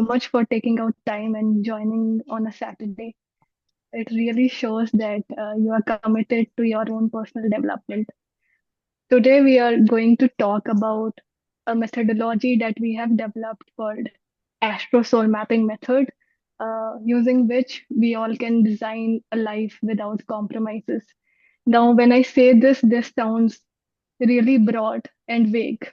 much for taking out time and joining on a Saturday. It really shows that you are committed to your own personal development. Today, we are going to talk about a methodology that we have developed called Astro Soul Mapping Method, using which we all can design a life without compromises. Now, when I say this, this sounds really broad and vague.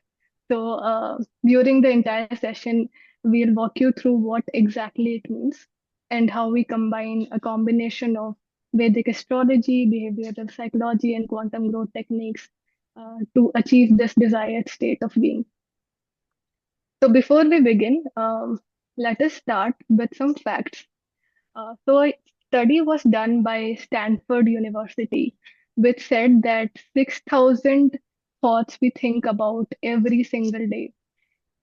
So, during the entire session, we'll walk you through what exactly it means and how we combine a combination of Vedic astrology, behavioral psychology, and quantum growth techniques to achieve this desired state of being. So, before we begin, let us start with some facts. A study was done by Stanford University, which said that 6,000 thoughts we think about every single day.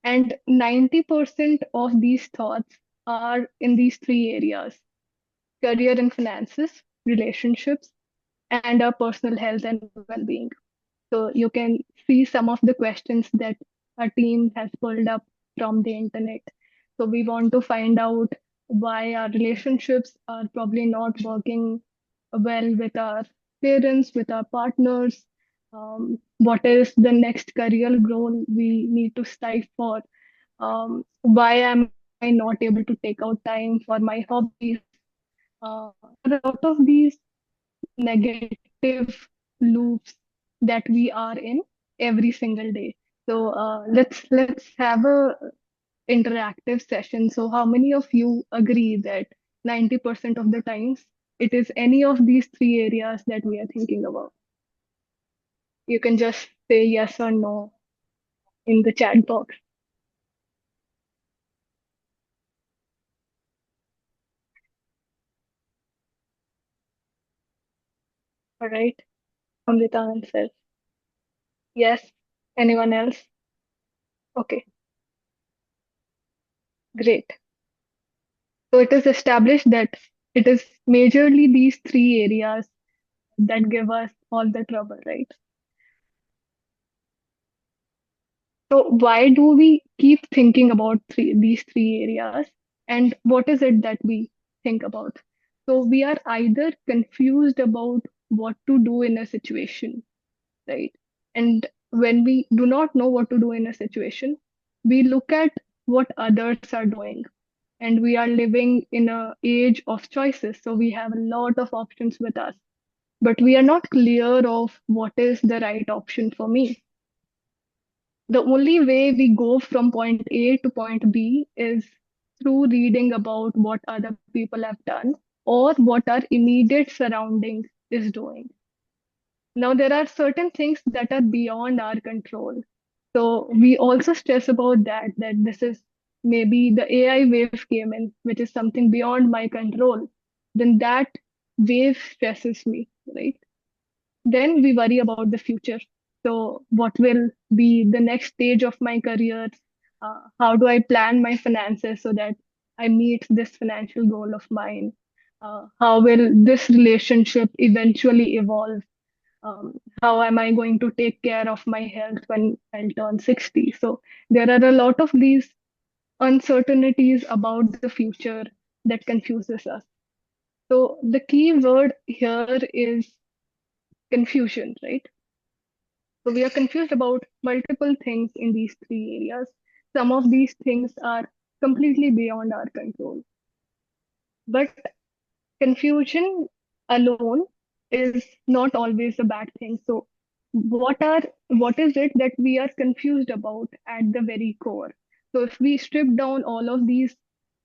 And 90% of these thoughts are in these three areas: career and finances, relationships, and our personal health and well being. So you can see some of the questions that our team has pulled up from the internet. So we want to find out why our relationships are probably not working well with our parents, with our partners. What is the next career goal we need to strive for? Why am I not able to take out time for my hobbies? A lot of these negative loops that we are in every single day. So let's have a interactive session. So how many of you agree that 90% of the times it is any of these three areas that we are thinking about? You can just say yes or no in the chat box. All right. Amrita answers yes. Anyone else? Okay, great. So it is established that it is majorly these three areas that give us all the trouble, right? So why do we keep thinking about these three areas? And what is it that we think about? So we are either confused about what to do in a situation, right? And when we do not know what to do in a situation, we look at what others are doing. And we are living in a age of choices. So we have a lot of options with us, but we are not clear of what is the right option for me. The only way we go from point A to point B is through reading about what other people have done or what our immediate surrounding is doing. Now, there are certain things that are beyond our control. So we also stress about that this is maybe the AI wave came in, which is something beyond my control. Then that wave stresses me, right? Then we worry about the future. So, what will be the next stage of my career? How do I plan my finances so that I meet this financial goal of mine? How will this relationship eventually evolve? How am I going to take care of my health when I turn 60? So, there are a lot of these uncertainties about the future that confuses us. So, the key word here is confusion, right? So we are confused about multiple things in these three areas. Some of these things are completely beyond our control. But confusion alone is not always a bad thing. So what is it that we are confused about at the very core? So if we strip down all of these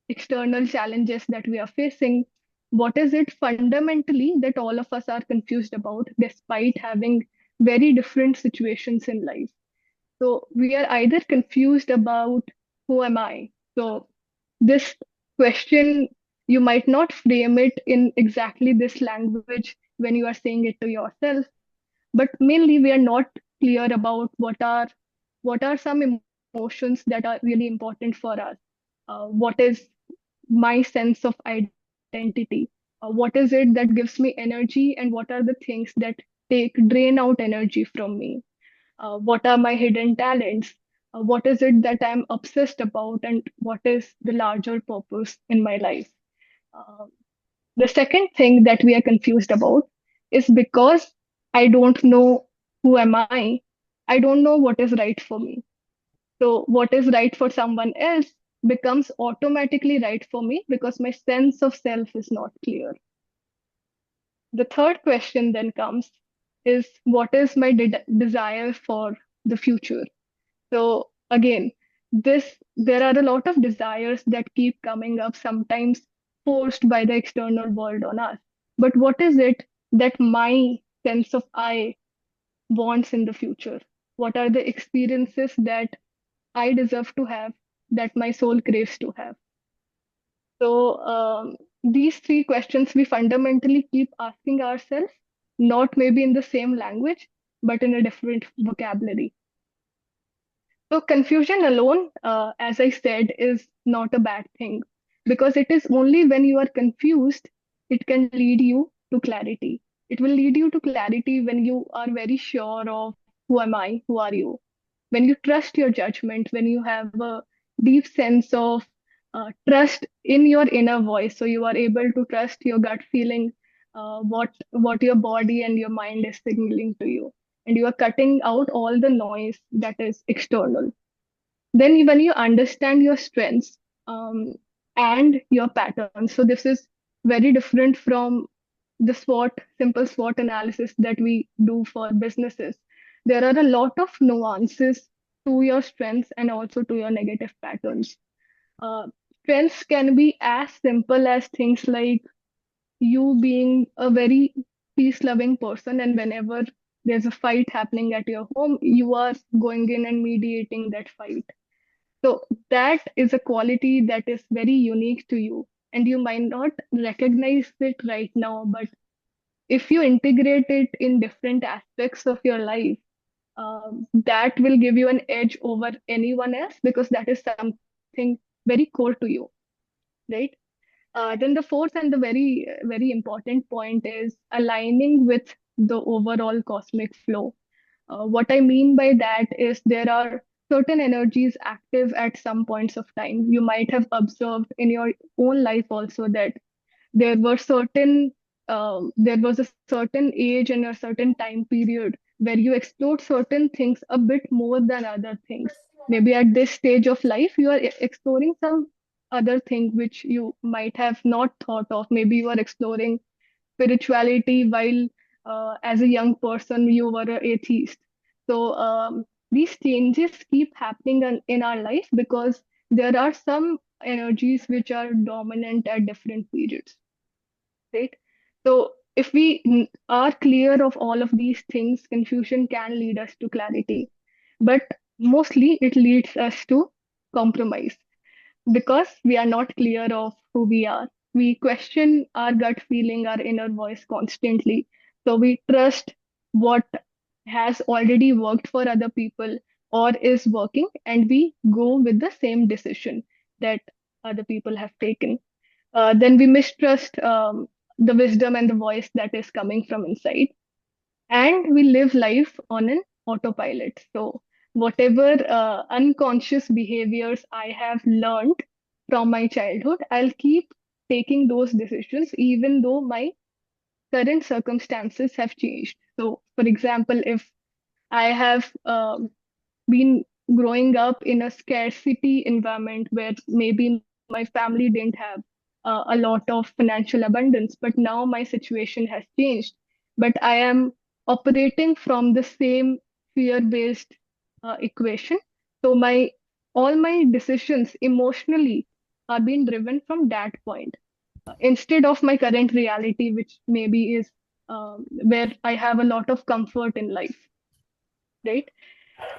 external challenges that we are facing, what is it fundamentally that all of us are confused about despite having very different situations in life? So we are either confused about who am I? So this question, you might not frame it in exactly this language when you are saying it to yourself, but mainly we are not clear about what are some emotions that are really important for us. What is my sense of identity? What is it that gives me energy, and what are the things that take drain out energy from me? What are my hidden talents? What is it that I'm obsessed about, and what is the larger purpose in my life? Uh, the second thing that we are confused about is because I don't know who am I don't know what is right for me. So what is right for someone else becomes automatically right for me because my sense of self is not clear. The third question then comes is what is my desire for the future? So again, this there are a lot of desires that keep coming up, sometimes forced by the external world on us. But what is it that my sense of I wants in the future? What are the experiences that I deserve to have, that my soul craves to have? So these three questions we fundamentally keep asking ourselves, not maybe in the same language, but in a different vocabulary. So confusion alone, as I said, is not a bad thing because it is only when you are confused, it can lead you to clarity. It will lead you to clarity when you are very sure of who am I, who are you. When you trust your judgment, when you have a deep sense of trust in your inner voice, so you are able to trust your gut feeling, what your body and your mind is signaling to you, and you are cutting out all the noise that is external. Then when you understand your strengths and your patterns, so this is very different from the simple SWOT analysis that we do for businesses. There are a lot of nuances to your strengths and also to your negative patterns. Uh, Strengths can be as simple as things like you being a very peace loving person, and whenever there's a fight happening at your home, you are going in and mediating that fight. So that is a quality that is very unique to you, and you might not recognize it right now, but if you integrate it in different aspects of your life, that will give you an edge over anyone else because that is something very core to you, right? Then the fourth and the very important point is aligning with the overall cosmic flow. What I mean by that is there are certain energies active at some points of time. You might have observed in your own life also that there were there was a certain age and a certain time period where you explored certain things a bit more than other things. Maybe at this stage of life, you are exploring some other thing which you might have not thought of. Maybe you are exploring spirituality while as a young person you were an atheist. So these changes keep happening in our life because there are some energies which are dominant at different periods, right? So if we are clear of all of these things, confusion can lead us to clarity, but mostly it leads us to compromise because we are not clear of who we are. We question our gut feeling, our inner voice constantly. So we trust what has already worked for other people or is working, and we go with the same decision that other people have taken. Then we mistrust the wisdom and the voice that is coming from inside, and we live life on an autopilot. So whatever unconscious behaviors I have learned from my childhood, I'll keep taking those decisions even though my current circumstances have changed. So for example, if I have been growing up in a scarcity environment where maybe my family didn't have a lot of financial abundance, but now my situation has changed. But I am operating from the same fear-based equation. So my all my decisions emotionally are being driven from that point instead of my current reality, which maybe is where I have a lot of comfort in life, right?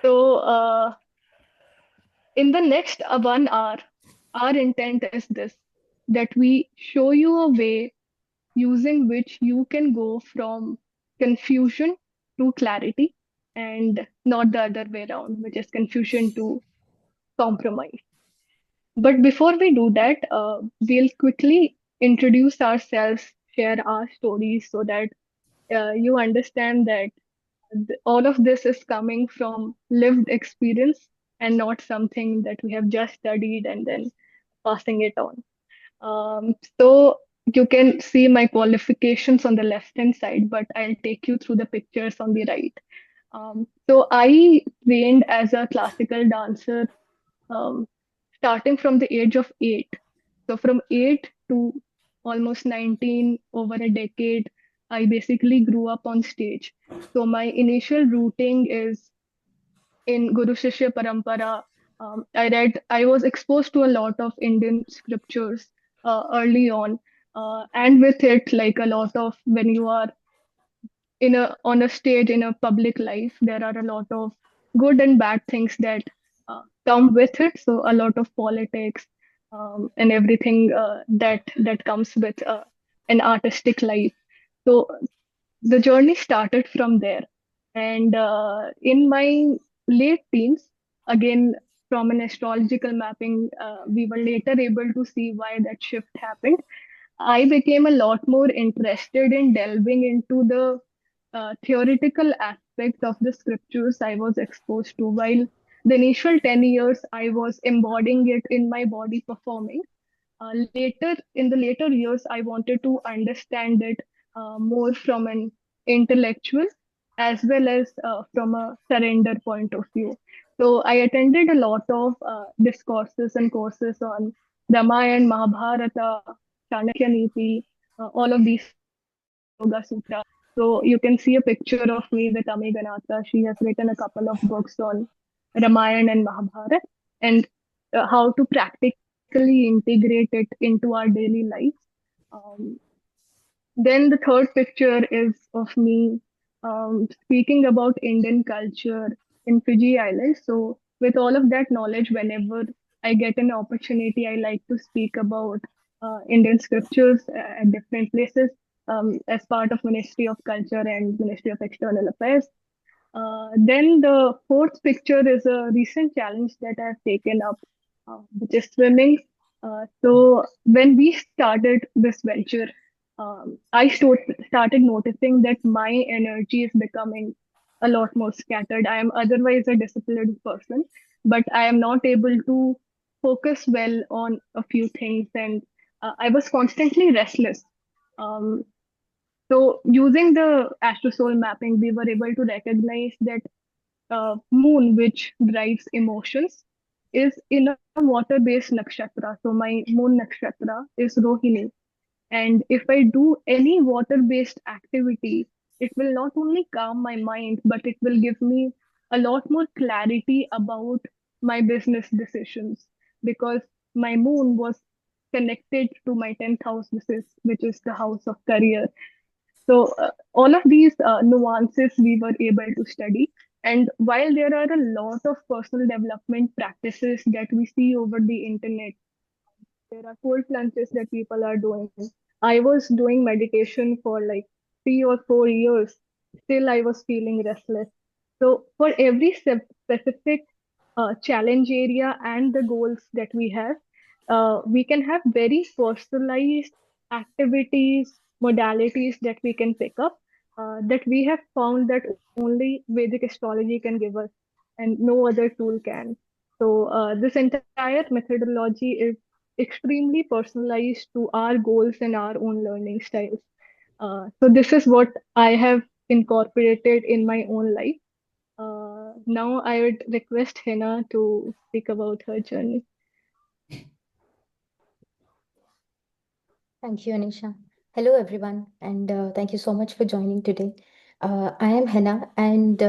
So in the next 1 hour, our intent is this, that we show you a way using which you can go from confusion to clarity and not the other way around, which is confusion to compromise. But before we do that, we'll quickly introduce ourselves, share our stories so that you understand that all of this is coming from lived experience and not something that we have just studied and then passing it on. So you can see my qualifications on the left hand side, but I'll take you through the pictures on the right. So I trained as a classical dancer um, starting from the age of 8. So from 8 to almost 19, over a decade, I basically grew up on stage. So my initial rooting is in Guru Shishya Parampara. I was exposed to a lot of Indian scriptures early on. And with it, like a lot of when you are in a on a stage in a public life, there are a lot of good and bad things that come with it. So a lot of politics and everything that comes with an artistic life. So the journey started from there, and in my late teens, again from an astrological mapping, we were later able to see why that shift happened. I became a lot more interested in delving into the theoretical aspect of the scriptures I was exposed to. While the initial 10 years I was embodying it in my body performing, later in the later years I wanted to understand it more from an intellectual as well as from a surrender point of view. So I attended a lot of discourses and courses on Ramayana, Mahabharata, Chanakya Niti, all of these things, Bhakti Yoga Sutra. So you can see a picture of me with Ami Ganata. She has written a couple of books on Ramayana and Mahabharata and how to practically integrate it into our daily life. Um, then the third picture is of me speaking about Indian culture in Fiji Islands. So, with all of that knowledge, whenever I get an opportunity, I like to speak about Indian scriptures at different places as part of Ministry of Culture and Ministry of External Affairs. Then the fourth picture is a recent challenge that I've taken up, which is swimming. So when we started this venture, started noticing that my energy is becoming a lot more scattered. I am otherwise a disciplined person, but I am not able to focus well on a few things, and I was constantly restless. Um, so using the astrosoul mapping, we were able to recognize that moon, which drives emotions, is in a water-based nakshatra. So my moon nakshatra is Rohini. And if I do any water-based activity, it will not only calm my mind, but it will give me a lot more clarity about my business decisions because my moon was connected to my 10th house, which is the house of career. So all of these nuances we were able to study. And while there are a lot of personal development practices that we see over the internet, there are cold plunges that people are doing. I was doing meditation for like 3 or 4 years. Still, I was feeling restless. So, for every specific challenge area and the goals that we have, we can have very personalized activities, modalities that we can pick up that we have found that only Vedic astrology can give us and no other tool can. So, this entire methodology is extremely personalized to our goals and our own learning styles. So this is what I have incorporated in my own life. Now I would request Hina to speak about her journey. Thank you, Anisha. Hello, everyone, and thank you so much for joining today. I am Henna, and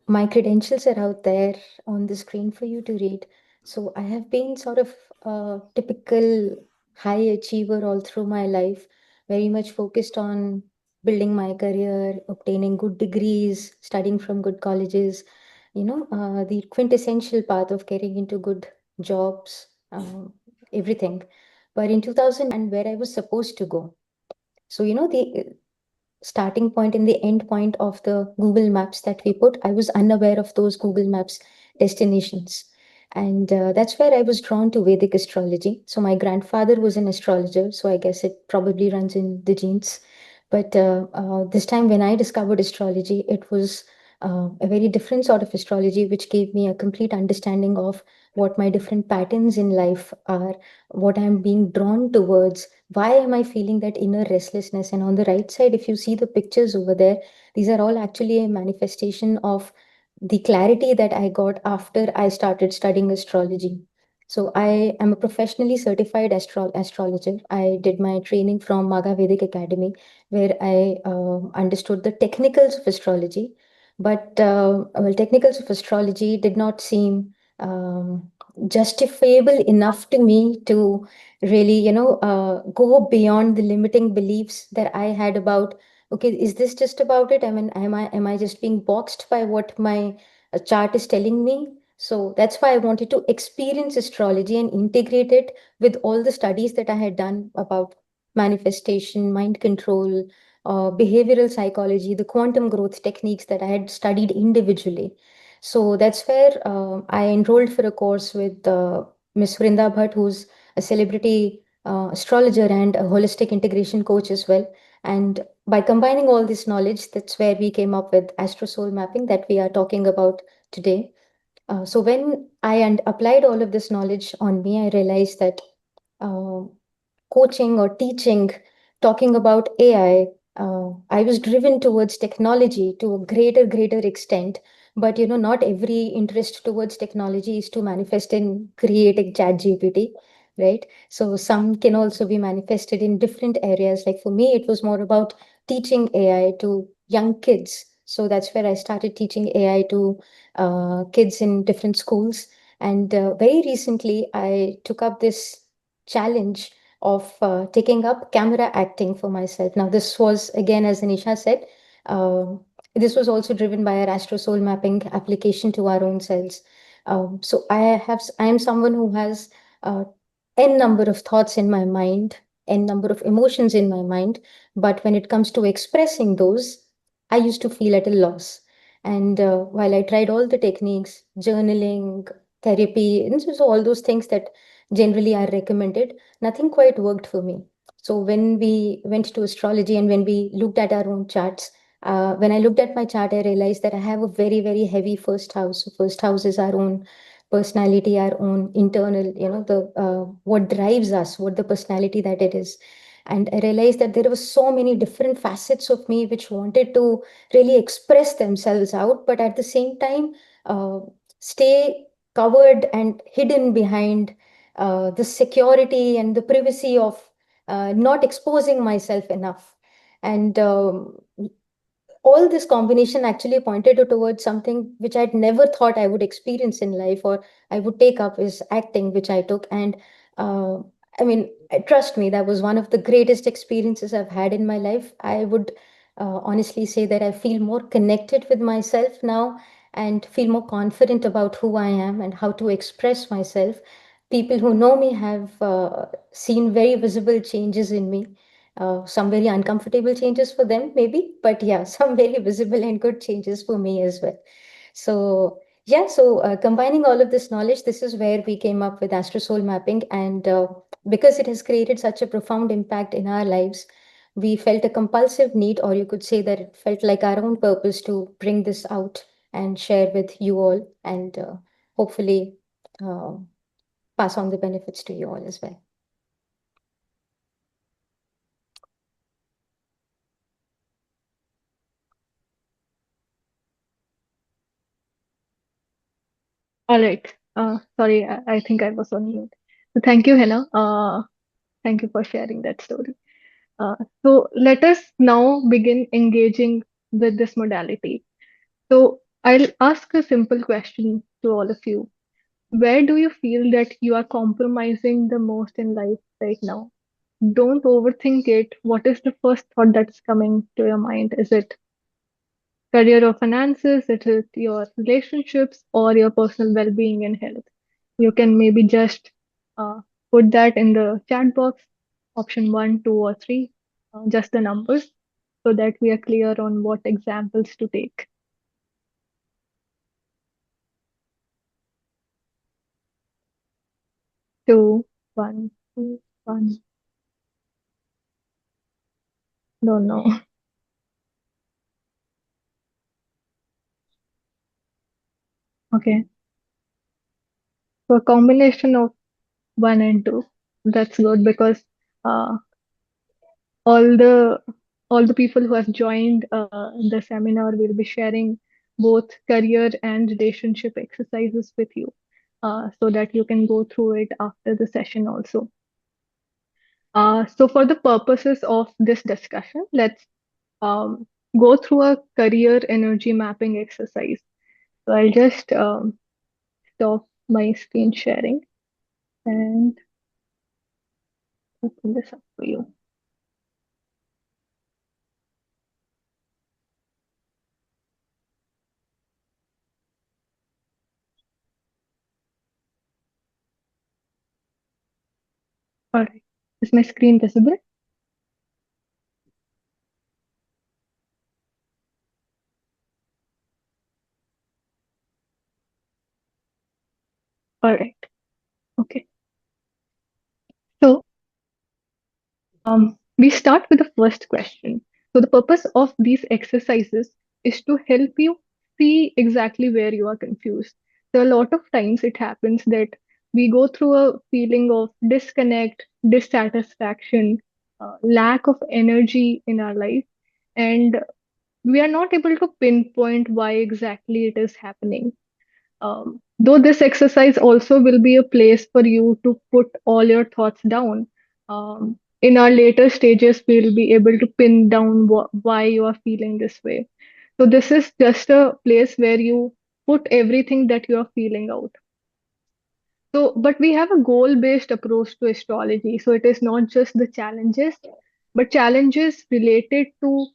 my credentials are out there on the screen for you to read. So, I have been sort of a typical high achiever all through my life, very much focused on building my career, obtaining good degrees, studying from good colleges, the quintessential path of getting into good jobs, everything. But in 2000, where I was supposed to go. So, the starting point and the end point of the Google Maps that we put, I was unaware of those Google Maps destinations. And that's where I was drawn to Vedic astrology. So, my grandfather was an astrologer, so I guess it probably runs in the genes. But this time, when I discovered astrology, it was a very different sort of astrology, which gave me a complete understanding of what my different patterns in life are, what I'm being drawn towards, why am I feeling that inner restlessness. And on the right side, if you see the pictures over there, these are all actually a manifestation of the clarity that I got after I started studying astrology. So I am a professionally certified astrologer. I did my training from Maga Vedic Academy, where I understood the technicals of astrology. But technicals of astrology did not seem justifiable enough to me to really, go beyond the limiting beliefs that I had about, okay, is this just about it? I mean, am I just being boxed by what my chart is telling me? So that's why I wanted to experience astrology and integrate it with all the studies that I had done about manifestation, mind control, behavioral psychology, the quantum growth techniques that I had studied individually. So that's where I enrolled for a course with Miss Vrinda Bhatt, who's a celebrity astrologer and a holistic integration coach as well. And by combining all this knowledge, that's where we came up with astro soul mapping that we are talking about today. So when I applied all of this knowledge on me, I realized that uh, coaching or teaching, talking about AI, I was driven towards technology to a greater extent. But not every interest towards technology is to manifest in creating Chat GPT, right? So some can also be manifested in different areas. Like for me, it was more about teaching AI to young kids. So that's where I started teaching AI to kids in different schools. And very recently, I took up this challenge of taking up camera acting for myself. Now, this was, again, as Anisha said, um, this was also driven by our astro soul mapping application to our own selves. So I am someone who has uh, n number of thoughts in my mind, n number of emotions in my mind, but when it comes to expressing those, I used to feel at a loss. And while I tried all the techniques, journaling, therapy, and so all those things that generally are recommended, nothing quite worked for me. So when we went to astrology and when we looked at our own charts, when I looked at my chart, I realized that I have a very heavy first house. So first house is our own personality, our own internal, the what drives us, what the personality that it is. And I realized that there were so many different facets of me which wanted to really express themselves out, but at the same time, uh, stay covered and hidden behind the security and the privacy of not exposing myself enough. And all this combination actually pointed towards something which I'd never thought I would experience in life or I would take up is acting, which I took. And uh, I mean, trust me, that was one of the greatest experiences I've had in my life. I would honestly say that I feel more connected with myself now and feel more confident about who I am and how to express myself. People who know me have seen very visible changes in me, some very uncomfortable changes for them, maybe, but yeah, some very visible and good changes for me as well. So, yeah, so combining all of this knowledge, this is where we came up with AstroSoul mapping. And because it has created such a profound impact in our lives, we felt a compulsive need, or you could say that it felt like our own purpose to bring this out and share with you all and hopefully uh, pass on the benefits to you all as well. All right. Sorry, I think I was on mute. So thank you, Hannah. Thank you for sharing that story. So let us now begin engaging with this modality. So I'll ask a simple question to all of you. Where do you feel that you are compromising the most in life right now? Don't overthink it. What is the first thought that's coming to your mind? Is it career or finances? Is it your relationships or your personal well being and health? You can maybe just uh, put that in the chat box, option one, two, or three, just the numbers, so that we are clear on what examples to take. Two, one, two, one. Don't know. Okay. So a combination of one and two. That's good because uh, all the all the people who have joined the seminar will be sharing both career and relationship exercises with you, so that you can go through it after the session also. So for the purposes of this discussion, let's um, go through a career energy mapping exercise. So I'll just stop my screen sharing and open this up for you. All right. Is my screen visible? All right. Okay. So we start with the first question. So the purpose of these exercises is to help you see exactly where you are confused. So a lot of times it happens that we go through a feeling of disconnect, dissatisfaction, lack of energy in our life, and we are not able to pinpoint why exactly it is happening. Though this exercise also will be a place for you to put all your thoughts down. In our later stages, we'll be able to pin down why you are feeling this way. So, this is just a place where you put everything that you are feeling out. So, but we have a goal-based approach to astrology. So, it is not just the challenges, but challenges related to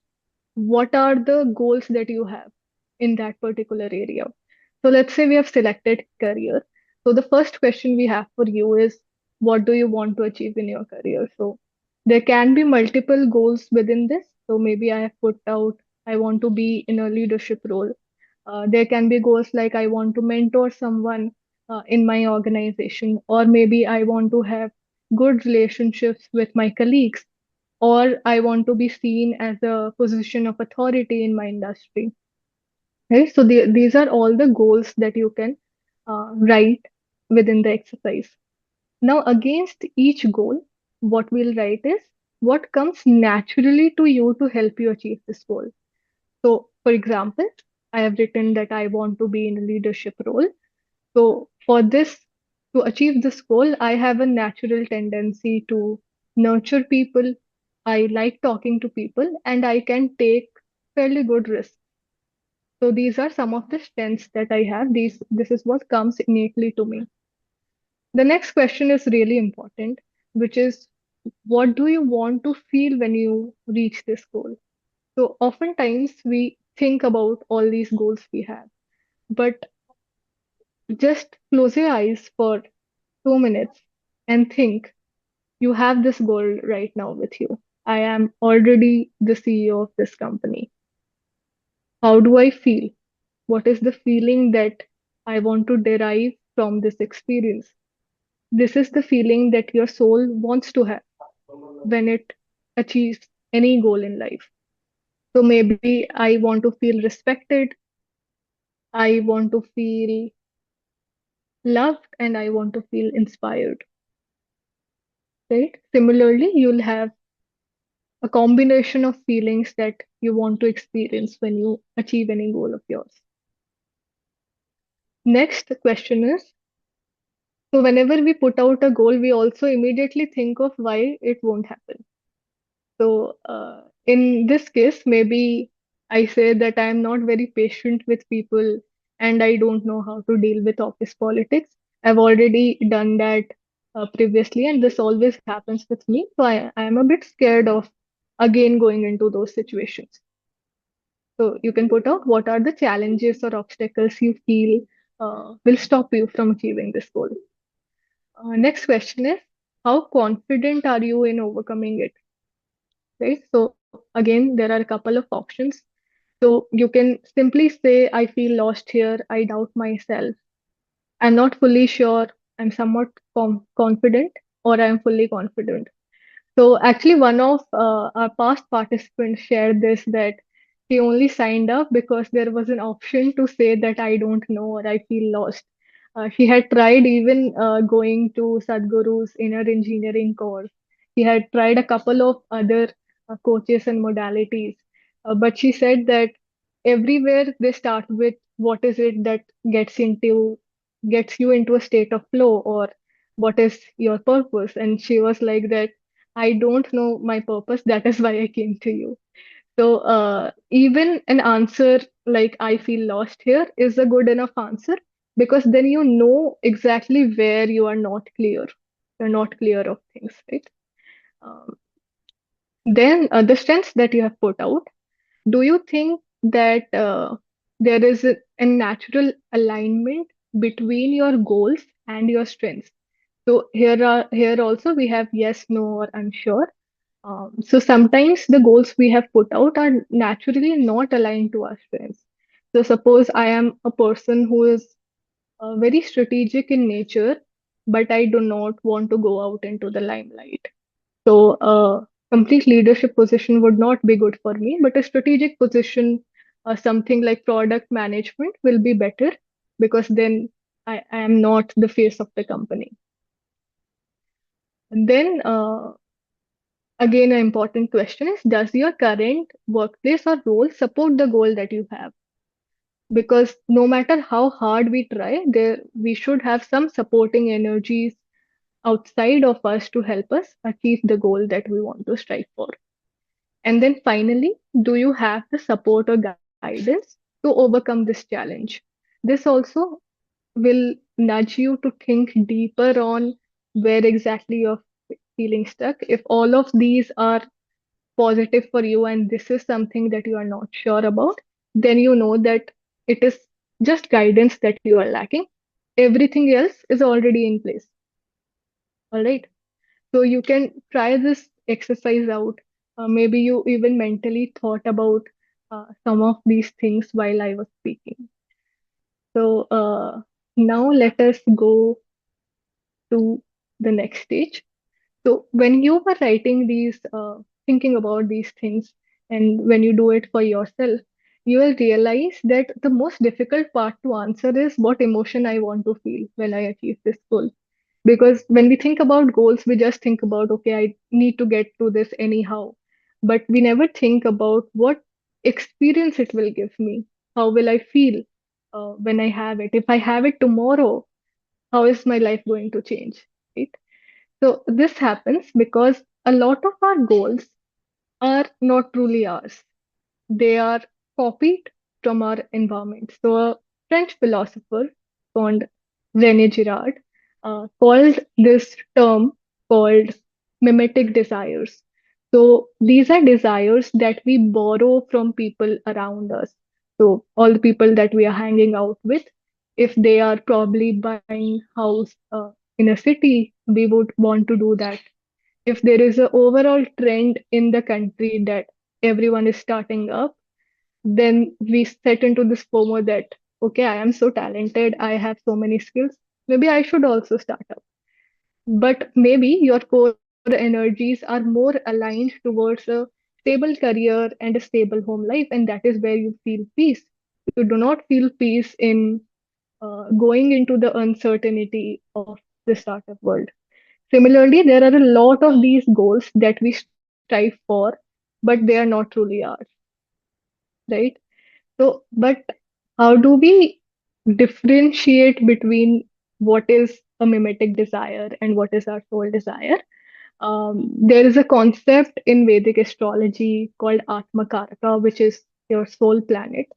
what are the goals that you have in that particular area. So let's say we have selected career. So the first question we have for you is, what do you want to achieve in your career? So there can be multiple goals within this. So maybe I have put out, I want to be in a leadership role. There can be goals like I want to mentor someone in my organization, or maybe I want to have good relationships with my colleagues, or I want to be seen as a position of authority in my industry. Right? So these are all the goals that you can write within the exercise. Now, against each goal, what we'll write is what comes naturally to you to help you achieve this goal. So, for example, I have written that I want to be in a leadership role. So, for this, to achieve this goal, I have a natural tendency to nurture people. I like talking to people and I can take fairly good risks. So, these are some of the strengths that I have. This is what comes innately to me. The next question is really important, which is what do you want to feel when you reach this goal? So, oftentimes we think about all these goals we have, but just close your eyes for 2 minutes and think you have this goal right now with you. I am already the CEO of this company. How do I feel? What is the feeling that I want to derive from this experience? This is the feeling that your soul wants to have when it achieves any goal in life. So maybe I want to feel respected, I want to feel loved, and I want to feel inspired. Right? Similarly, you'll have a combination of feelings that you want to experience when you achieve any goal of yours. Next question is, so whenever we put out a goal, we also immediately think of why it won't happen. So in this case, maybe I say that I am not very patient with people and I don't know how to deal with office politics. I've already done that previously, and this always happens with me. So I am a bit scared of again going into those situations. So you can put out what are the challenges or obstacles you feel will stop you from achieving this goal. Next question is, how confident are you in overcoming it? Right? So again, there are a couple of options. So you can simply say, I feel lost here, I doubt myself, I'm not fully sure, I'm somewhat confident, or I'm fully confident. So actually, one of our past participants shared this that She only signed up because there was an option to say that I don't know or I feel lost. She had tried even going to Sadhguru's inner engineering course. She had tried a couple of other coaches and modalities, but she said that everywhere they start with what is it that gets you into a state of flow, or what is your purpose. And she was like that, I don't know my purpose. That is why I came to you. So even an answer like I feel lost here is a good enough answer, because then you know exactly where you are not clear. You're not clear of things, right? Um, then the strengths that you have put out, do you think that there is a natural alignment between your goals and your strengths? So here also we have yes, no, or unsure. So sometimes the goals we have put out are naturally not aligned to our strengths. So suppose I am a person who is very strategic in nature, but I do not want to go out into the limelight. So a complete leadership position would not be good for me, but a strategic position, something like product management, will be better, because then I am not the face of the company. And then again, an important question is, does your current workplace or role support the goal that you have? Because no matter how hard we try, there we should have some supporting energies outside of us to help us achieve the goal that we want to strive for. And then finally, do you have the support or guidance to overcome this challenge? This also will nudge you to think deeper on where exactly you're feeling stuck. If all of these are positive for you and this is something that you are not sure about, then you know that it is just guidance that you are lacking. Everything else is already in place. All right. So you can try this exercise out. Maybe you even mentally thought about some of these things while I was speaking. So now let us go to the next stage. So when you were writing these, thinking about these things, and when you do it for yourself, you will realize that the most difficult part to answer is what emotion I want to feel when I achieve this goal. Because when we think about goals, we just think about, okay, I need to get to this anyhow. But we never think about what experience it will give me. How will I feel when I have it? If I have it tomorrow, how is my life going to change? Right? So this happens because a lot of our goals are not truly ours. They are copied from our environment. So a French philosopher called René Girard called this term called mimetic desires. So these are desires that we borrow from people around us. So all the people that we are hanging out with, if they are probably buying house in a city, we would want to do that. If there is a overall trend in the country that everyone is starting up, then we set into this FOMO that, okay, I am so talented, I have so many skills, maybe I should also start up. But maybe your core energies are more aligned towards a stable career and a stable home life, and that is where you feel peace. You do not feel peace in going into the uncertainty of the startup world. Similarly, there are a lot of these goals that we strive for, but they are not truly ours, right? So, but how do we differentiate between what is a mimetic desire and what is our soul desire? There is a concept in Vedic astrology called Atma Karaka, which is your soul planet,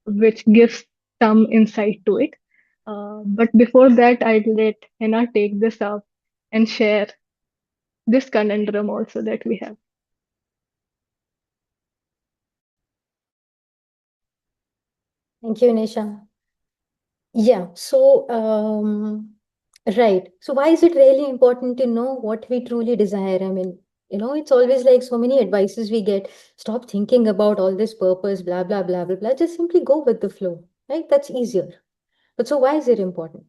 which gives some insight to it. But before that, I'd let Henna take this up and share this conundrum also that we have. Thank you, Nisha. Yeah, so right. So why is it really important to know what we truly desire? I mean, it's always like so many advices we get. Stop thinking about all this purpose, blah, blah, blah, blah, blah. Just simply go with the flow, right? That's easier. But so why is it important?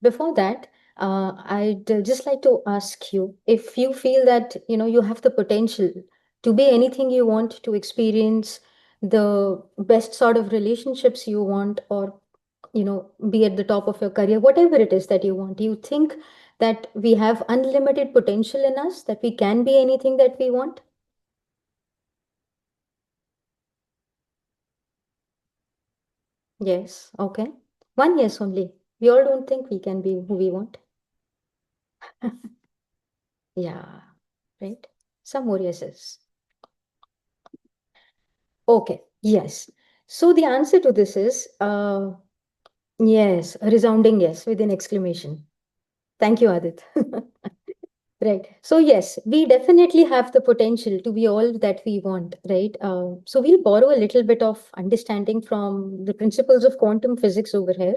Before that, I'd just like to ask you if you feel that, you have the potential to be anything you want to experience, the best sort of relationships you want, or be at the top of your career, whatever it is that you want. You think that we have unlimited potential in us, that we can be anything that we want? Yes. Okay. One yes only. We all don't think we can be who we want. Yeah. Right. Some more yeses. Okay. Yes. So the answer to this is yes, a resounding yes with an exclamation. Thank you, Adit. Right. So yes, we definitely have the potential to be all that we want, right? So we'll borrow a little bit of understanding from the principles of quantum physics over here,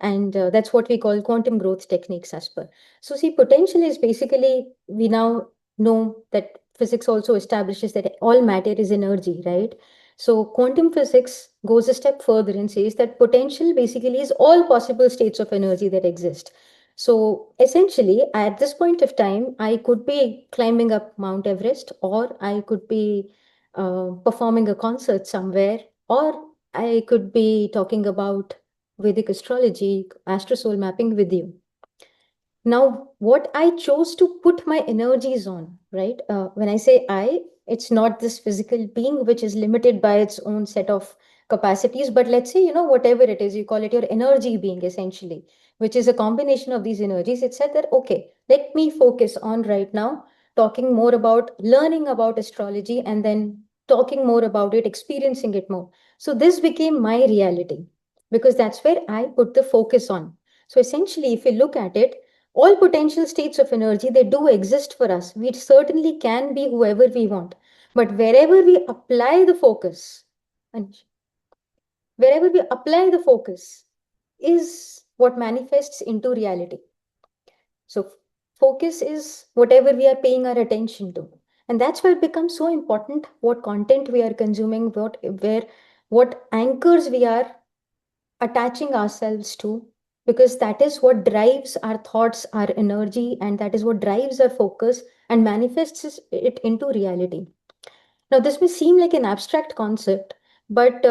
and that's what we call quantum growth techniques as per. So see, potential is basically, we now know that physics also establishes that all matter is energy, right? So quantum physics goes a step further and says that potential basically is all possible states of energy that exist. So essentially, at this point of time, I could be climbing up Mount Everest, or I could be performing a concert somewhere, or I could be talking about Vedic astrology, astrosoul mapping with you. Now, what I chose to put my energies on, right? When I say I, it's not this physical being which is limited by its own set of capacities, but let's say, whatever it is, you call it your energy being essentially, which is a combination of these energies. It said that, okay, let me focus on right now talking more about learning about astrology, and then talking more about it, experiencing it more. So this became my reality because that's where I put the focus on. So essentially, if you look at it, all potential states of energy, they do exist for us. We certainly can be whoever we want. But and wherever we apply the focus is what manifests into reality. So focus is whatever we are paying our attention to. And that's why it becomes so important what content we are consuming, what anchors we are attaching ourselves to, because that is what drives our thoughts, our energy, and that is what drives our focus and manifests it into reality. Now, this may seem like an abstract concept, but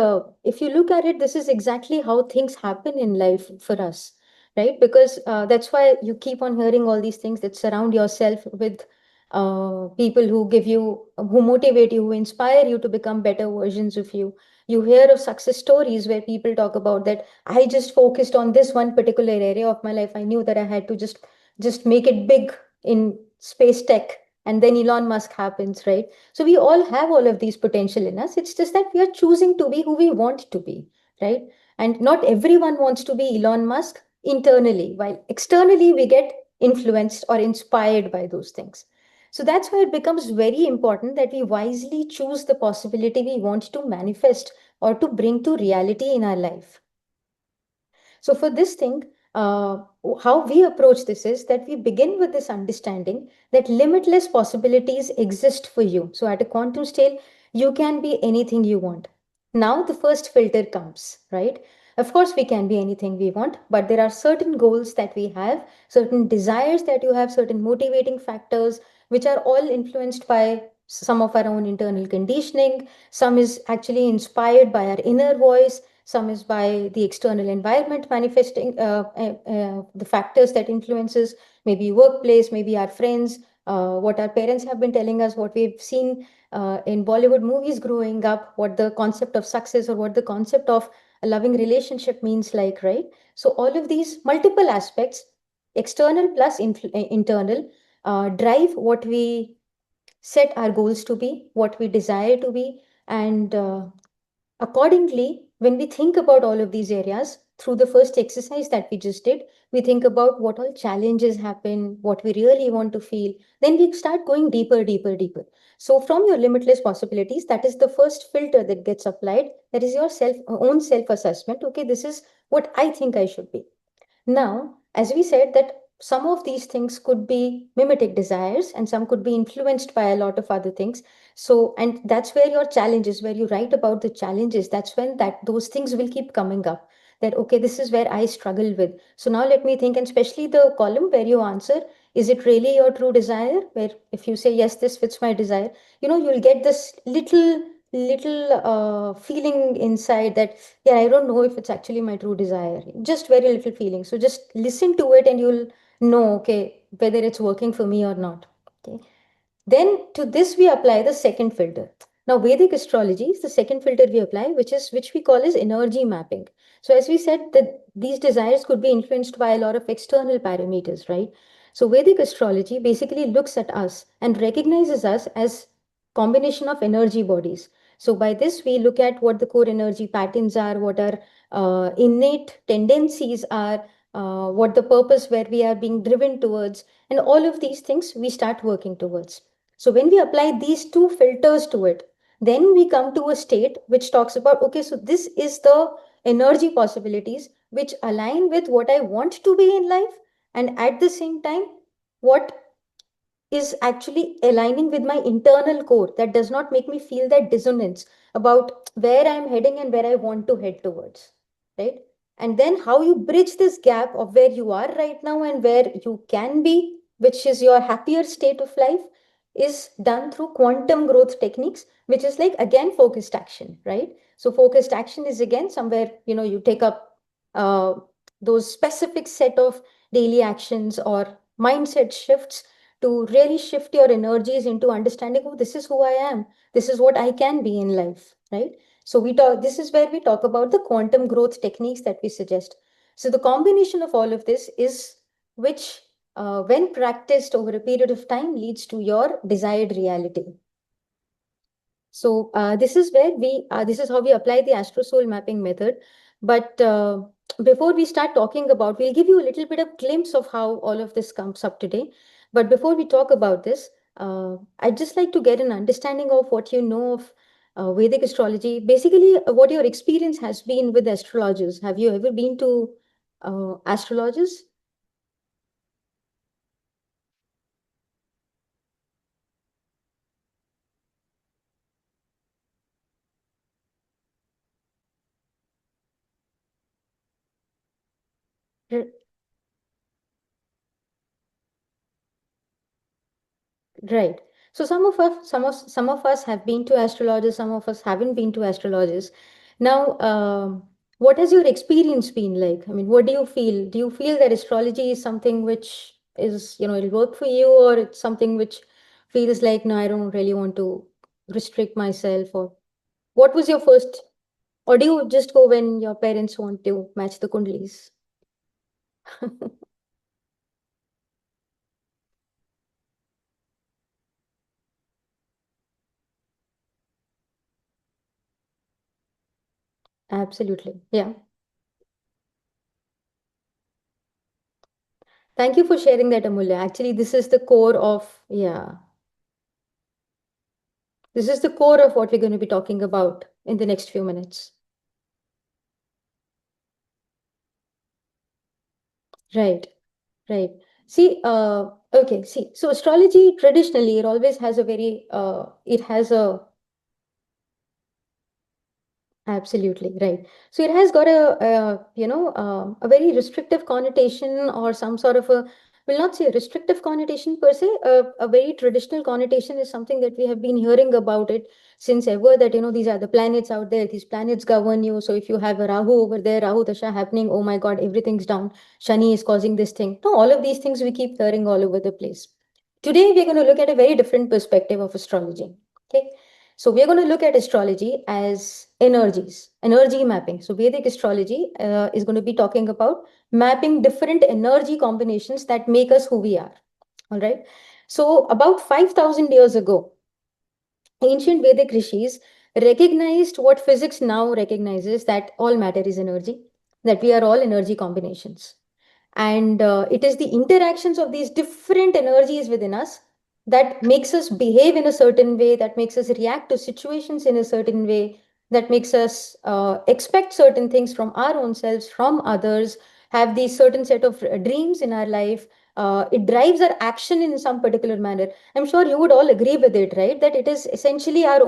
if you look at it, this is exactly how things happen in life for us, right? Because that's why you keep on hearing all these things, that surround yourself with people who give you, who motivate you, who inspire you to become better versions of you. You hear of success stories where people talk about that. I just focused on this one particular area of my life. I knew that I had to just make it big in space tech, and then Elon Musk happens, right? So we all have all of these potential in us. It's just that we are choosing to be who we want to be, right? And not everyone wants to be Elon Musk internally, while externally we get influenced or inspired by those things. So that's why it becomes very important that we wisely choose the possibility we want to manifest or to bring to reality in our life. So for this thing, how we approach this is that we begin with this understanding that limitless possibilities exist for you. So at a quantum scale, you can be anything you want. Now the first filter comes, right? Of course, we can be anything we want, but there are certain goals that we have, certain desires that you have, certain motivating factors, which are all influenced by some of our own internal conditioning. Some is actually inspired by our inner voice, some is by the external environment manifesting the factors that influences, maybe workplace, maybe our friends, what our parents have been telling us, what we've seen in Bollywood movies growing up, what the concept of success or what the concept of a loving relationship means, like, right? So all of these multiple aspects, external plus internal, drive what we set our goals to be, what we desire to be, and accordingly, when we think about all of these areas, through the first exercise that we just did, we think about what all challenges happen, what we really want to feel. Then we start going deeper, deeper, deeper. So, from your limitless possibilities, that is the first filter that gets applied. That is your own self assessment. Okay, this is what I think I should be. Now, as we said, that some of these things could be mimetic desires and some could be influenced by a lot of other things. So, and that's where your challenges, where you write about the challenges, that's when that those things will keep coming up. That, okay, this is where I struggle with. So now let me think, and especially the column where you answer, is it really your true desire? Where if you say, yes, this fits my desire, you'll get this little little feeling inside that, yeah, I don't know if it's actually my true desire. Just very little feeling. So just listen to it and you'll know, okay, whether it's working for me or not. Okay. Then to this we apply the second filter. Now Vedic astrology is the second filter we apply, which we call as energy mapping. So as we said that these desires could be influenced by a lot of external parameters, right? So Vedic astrology basically looks at us and recognizes us as combination of energy bodies. So by this we look at what the core energy patterns are, what our innate tendencies are, what the purpose where we are being driven towards, and all of these things we start working towards. So when we apply these two filters to it, then we come to a state which talks about, okay, so this is the energy possibilities which align with what I want to be in life, and at the same time, what is actually aligning with my internal core that does not make me feel that dissonance about where I'm heading and where I want to head towards, right? And then how you bridge this gap of where you are right now and where you can be, which is your happier state of life, is done through quantum growth techniques, which is like again focused action, right? So focused action is again somewhere, you take up uh, those specific set of daily actions or mindset shifts to really shift your energies into understanding, oh, this is who I am, this is what I can be in life, right? So we talk, this is where we talk about the quantum growth techniques that we suggest. So the combination of all of this is which, when practiced over a period of time, leads to your desired reality. So this is where this is how we apply the astro soul mapping method. But before we start talking about, we'll give you a little bit of glimpse of how all of this comes up today. But before we talk about this, I'd just like to get an understanding of what you know of Vedic astrology. Basically, what your experience has been with astrologers. Have you ever been to astrologers? R- Right. So some of us have been to astrologers, some of us haven't been to astrologers. Now, what has your experience been like? I mean, what do you feel? Do you feel that astrology is something which is, it'll work for you, or it's something which feels like, no, I don't really want to restrict myself? Or what was your first, or do you just go when your parents want to match the kundlis? Absolutely. Yeah. Thank you for sharing that, Amulya. Actually, this is the core of, yeah. This is the core of what we're going to be talking about in the next few minutes. Right, right. See, okay, see, so astrology traditionally, it always has a very, it has a Absolutely right. So it has got a very restrictive connotation or some sort of a, will not say a restrictive connotation per se. A very traditional connotation is something that we have been hearing about it since ever. That these are the planets out there. These planets govern you. So if you have a Rahu over there, Rahu Dasha happening, oh my God, everything's down. Shani is causing this thing. No, all of these things we keep hearing all over the place. Today we're going to look at a very different perspective of astrology. Okay. So we're going to look at astrology as energies, energy mapping. So Vedic astrology is going to be talking about mapping different energy combinations that make us who we are. All right. So about 5,000 years ago, ancient Vedic rishis recognized what physics now recognizes, that all matter is energy, that we are all energy combinations. And it is the interactions of these different energies within us that makes us behave in a certain way, that makes us react to situations in a certain way, that makes us expect certain things from our own selves, from others, have these certain set of dreams in our life. It drives our action in some particular manner. I'm sure you would all agree with it, right? That it is essentially our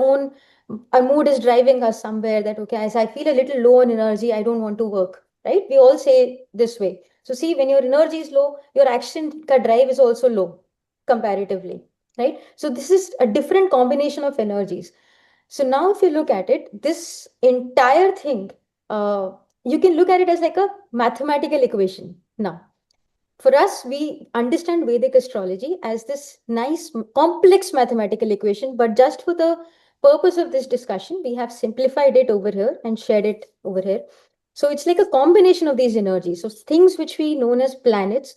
mood is driving us somewhere, that okay, as I feel a little low on energy, I don't want to work, right? We all say this way. So see, when your energy is low, your action ka drive is also low comparatively, right? So this is a different combination of energies. So now, if you look at it, this entire thing, uh, you can look at it as like a mathematical equation. Now, for us, we understand Vedic astrology as this nice, complex mathematical equation, but just for the purpose of this discussion, we have simplified it over here and shared it over here. So it's like a combination of these energies. So things which we known as planets,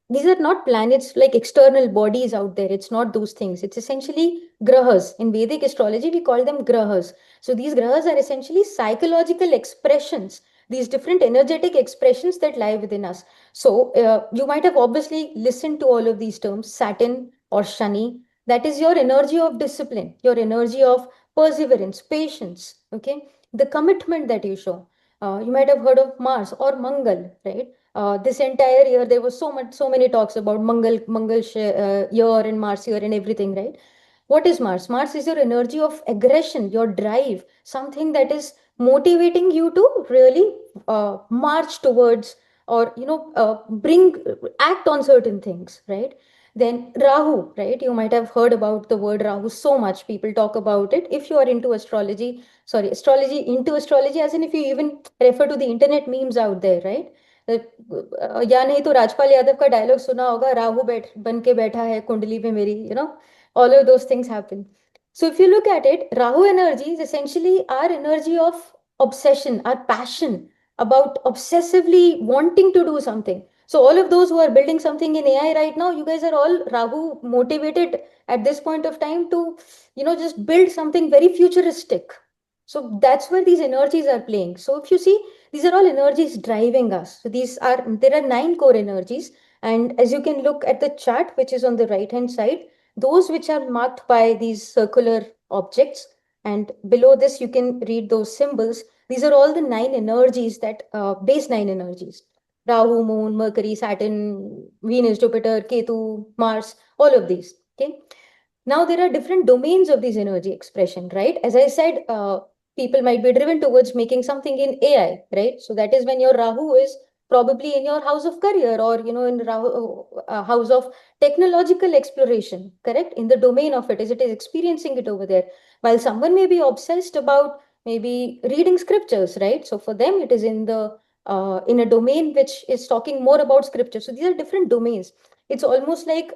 these are not planets like external bodies out there. It's not those things. It's essentially grahas. In Vedic astrology, we call them grahas. So these grahas are essentially psychological expressions, these different energetic expressions that lie within us. So you might have obviously listened to all of these terms, Saturn or Shani. That is your energy of discipline, your energy of perseverance, patience, okay? The commitment that you show. You might have heard of Mars or Mangal, right? This entire year there was so many talks about Mangal year and Mars year and everything, right? What is Mars? Mars is your energy of aggression, your drive, something that is motivating you to really march towards, or bring, act on certain things, right? Then Rahu, right? You might have heard about the word Rahu so much. People talk about it. If you are into astrology, sorry, astrology, into astrology, as in if you even refer to the internet memes out there, right? या नहीं तो राजपाल यादव का dialogue सुना होगा, राहु बैठ बन के बैठा है कुंडली पे मेरी, all of those things happen. So if you look at it, Rahu energy is essentially our energy of obsession, our passion about obsessively wanting to do something. So all of those who are building something in AI right now, you guys are all Rahu motivated at this point of time to, just build something very futuristic. So that's where these energies are playing. So if you see, these are all energies driving us. So there are 9 core energies. And as you can look at the chart, which is on the right hand side, those which are marked by these circular objects, and below this you can read those symbols. These are all the 9 energies, that base 9 energies: Rahu, Moon, Mercury, Saturn, Venus, Jupiter, Ketu, Mars, all of these. Okay. Now there are different domains of this energy expression, right? As I said, people might be driven towards making something in AI, right? So that is when your Rahu is probably in your house of career, or in Rahu, house of technological exploration, correct? In the domain of it, as it is experiencing it over there. While someone may be obsessed about maybe reading scriptures, right? So for them, it is in a domain which is talking more about scripture. So these are different domains. It's almost like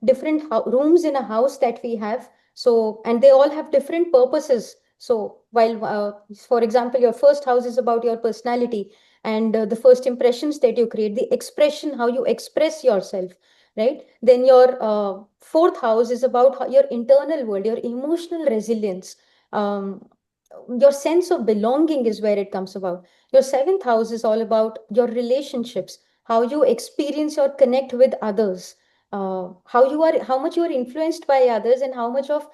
different rooms in a house that we have. So, and they all have different purposes. So while, for example, your first house is about your personality, and the first impressions that you create, the expression, how you express yourself, right? Then your fourth house is about your internal world, your emotional resilience. Your sense of belonging is where it comes about. Your seventh house is all about your relationships, how you experience or connect with others, how much you are influenced by others, and how much of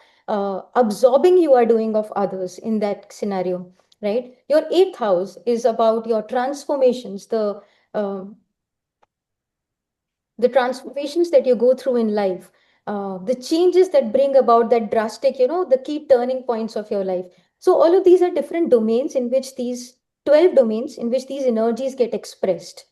absorbing you are doing of others in that scenario, right? Your eighth house is about your transformations, uh, the transformations that you go through in life, the changes that bring about that drastic, the key turning points of your life. So all of these are different domains in which these 12 domains in which these energies get expressed.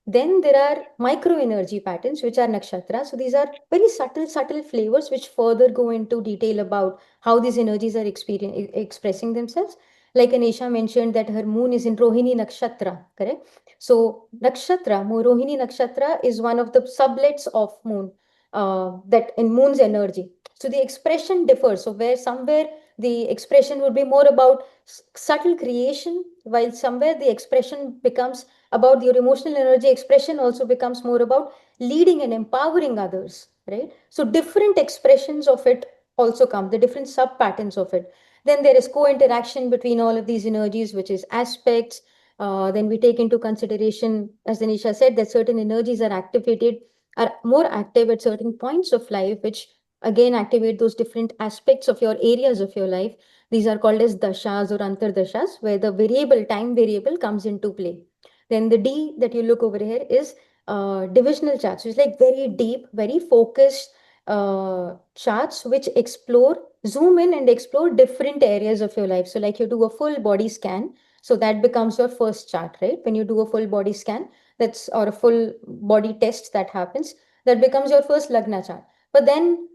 Then there are micro energy patterns, which are nakshatras. So these are very subtle flavors which further go into detail about how these energies are expressing themselves. Like Anisha mentioned that her moon is in Rohini Nakshatra, correct? So nakshatra, Rohini Nakshatra is one of the sublets of moon, that in moon's energy. So the expression differs. So where somewhere the expression would be more about subtle creation, while somewhere the expression becomes about your emotional energy expression also becomes more about leading and empowering others, right? So different expressions of it also come, the different sub patterns of it. Then there is co-interaction between all of these energies, which is aspects. Then we take into consideration, as Anisha said, that certain energies are more active at certain points of life, which again activate those different aspects of your areas of your life. These are called as dashas or antardashas, where the time variable comes into play. Then the D that you look over here is divisional charts. So it's like very deep, very focused charts which zoom in and explore different areas of your life. So like you do a full body scan, so that becomes your first chart, right? When you do a full body scan, or a full body test that happens, that becomes your first Lagna chart. But then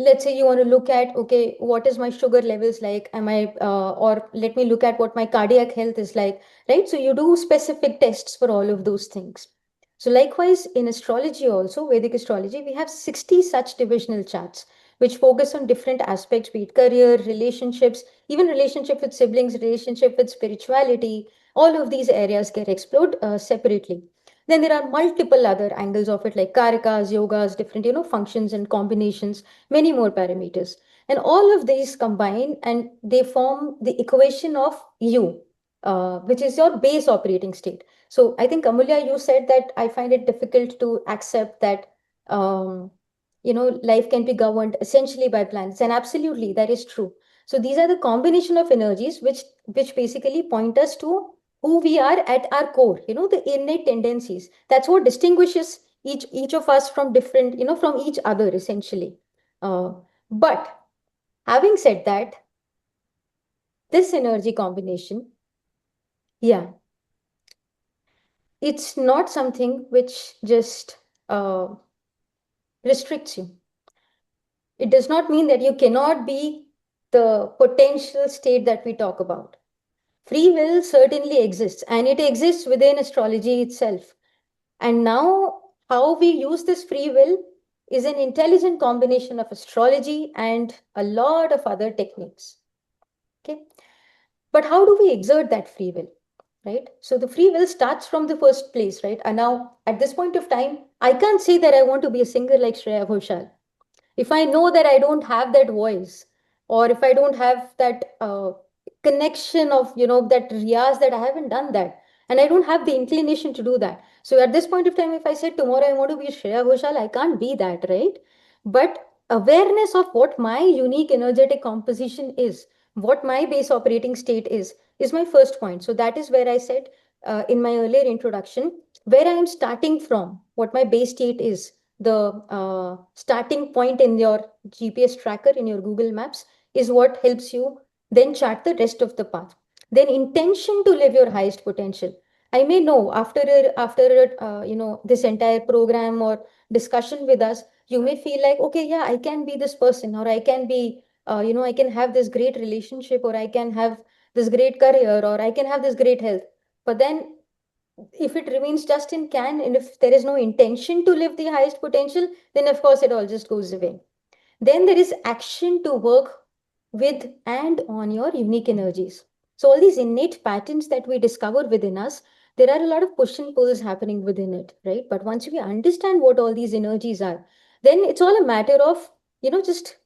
let's say you want to look at, okay, what is my sugar levels like, am I or let me look at what my cardiac health is like, right? So you do specific tests for all of those things. So likewise in astrology, also Vedic astrology, we have 60 such divisional charts which focus on different aspects, be it career, relationships, even relationship with siblings, relationship with spirituality. All of these areas get explored separately. Then there are multiple other angles of it, like karakas, yogas, different, functions and combinations, many more parameters. And all of these combine and they form the equation of you, which is your base operating state. So I think, Amulya, you said that I find it difficult to accept that, um, life can be governed essentially by planets. And absolutely, that is true. So these are the combination of energies which basically point us to who we are at our core, the innate tendencies. That's what distinguishes each of us from different, from each other essentially. But having said that, this energy combination, yeah, it's not something which just restricts you. It does not mean that you cannot be the potential state that we talk about. Free will certainly exists, and it exists within astrology itself. And now, how we use this free will is an intelligent combination of astrology and a lot of other techniques. Okay. But how do we exert that free will? Right. So the free will starts from the first place, right? And now, at this point of time, I can't say that I want to be a singer like Shreya Ghoshal. If I know that I don't have that voice, or if I don't have that connection of, that riyaz, that I haven't done that, and I don't have the inclination to do that. So at this point of time, if I said tomorrow I want to be Shreya Ghoshal, I can't be that, right? But awareness of what my unique energetic composition is, what my base operating state is my first point. So that is where I said in my earlier introduction, where I am starting from, what my base state is, the starting point in your GPS tracker, in your Google Maps, is what helps you then chart the rest of the path. Then intention to live your highest potential. I may know after this entire program or discussion with us, you may feel like, okay, yeah, I can be this person, or I can be, I can have this great relationship, or I can have this great career, or I can have this great health. But then if it remains just in can, and if there is no intention to live the highest potential, then of course it all just goes away. Then there is action to work with and on your unique energies. So all these innate patterns that we discover within us, there are a lot of push and pulls happening within it, right? But once we understand what all these energies are, then it's all a matter of, just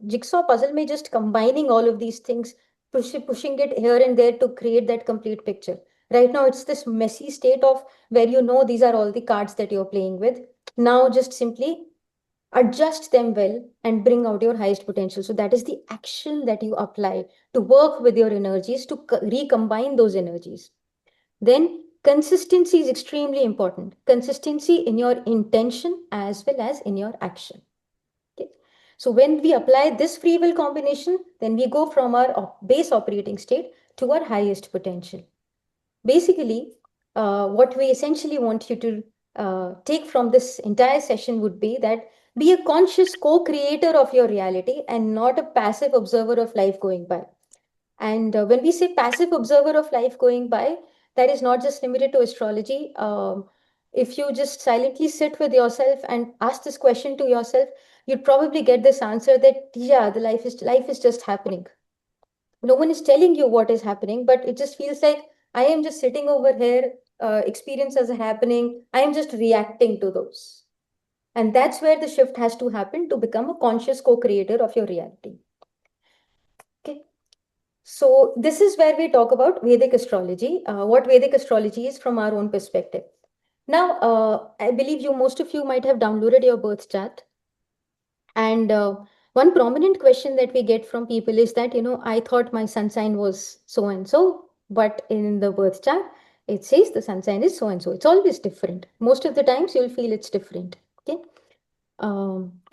jigsaw puzzle may just combining all of these things, pushing it here and there to create that complete picture. Right now, it's this messy state of where these are all the cards that you're playing with. Now, just simply adjust them well and bring out your highest potential. So that is the action that you apply to work with your energies to recombine those energies. Then consistency is extremely important. Consistency in your intention as well as in your action. Okay. So when we apply this free will combination, then we go from our base operating state to our highest potential. Basically, what we essentially want you to take from this entire session would be that be a conscious co-creator of your reality and not a passive observer of life going by. And when we say passive observer of life going by, that is not just limited to astrology. If you just silently sit with yourself and ask this question to yourself, you'd probably get this answer that, yeah, the life is just happening. No one is telling you what is happening, but it just feels like I am just sitting over here, experiences are happening, I am just reacting to those. And that's where the shift has to happen to become a conscious co-creator of your reality. Okay. So this is where we talk about Vedic astrology, what Vedic astrology is from our own perspective. Now, I believe most of you might have downloaded your birth chart. And one prominent question that we get from people is that, I thought my sun sign was so and so, but in the birth chart, it says the sun sign is so and so. It's always different. Most of the times you'll feel it's different. Okay.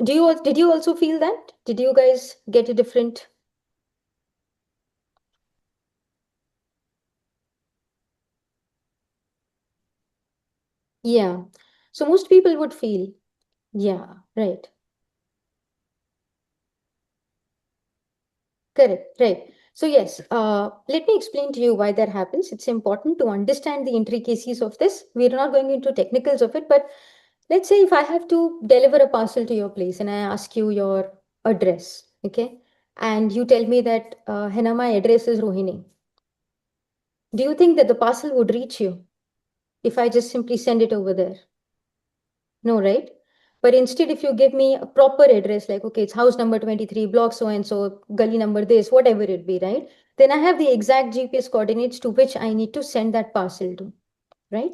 Did you also feel that? Did you guys get a different? Yeah. So most people would feel, yeah, right. Correct, right. So yes, let me explain to you why that happens. It's important to understand the intricacies of this. We're not going into technicals of it, but let's say if I have to deliver a parcel to your place and I ask you your address, okay, and you tell me that, Henna, my address is Rohini. Do you think that the parcel would reach you if I just simply send it over there? No, right? But instead, if you give me a proper address, like, okay, it's house number 23, block so and so, gully number this, whatever it be, right? Then I have the exact GPS coordinates to which I need to send that parcel to, right?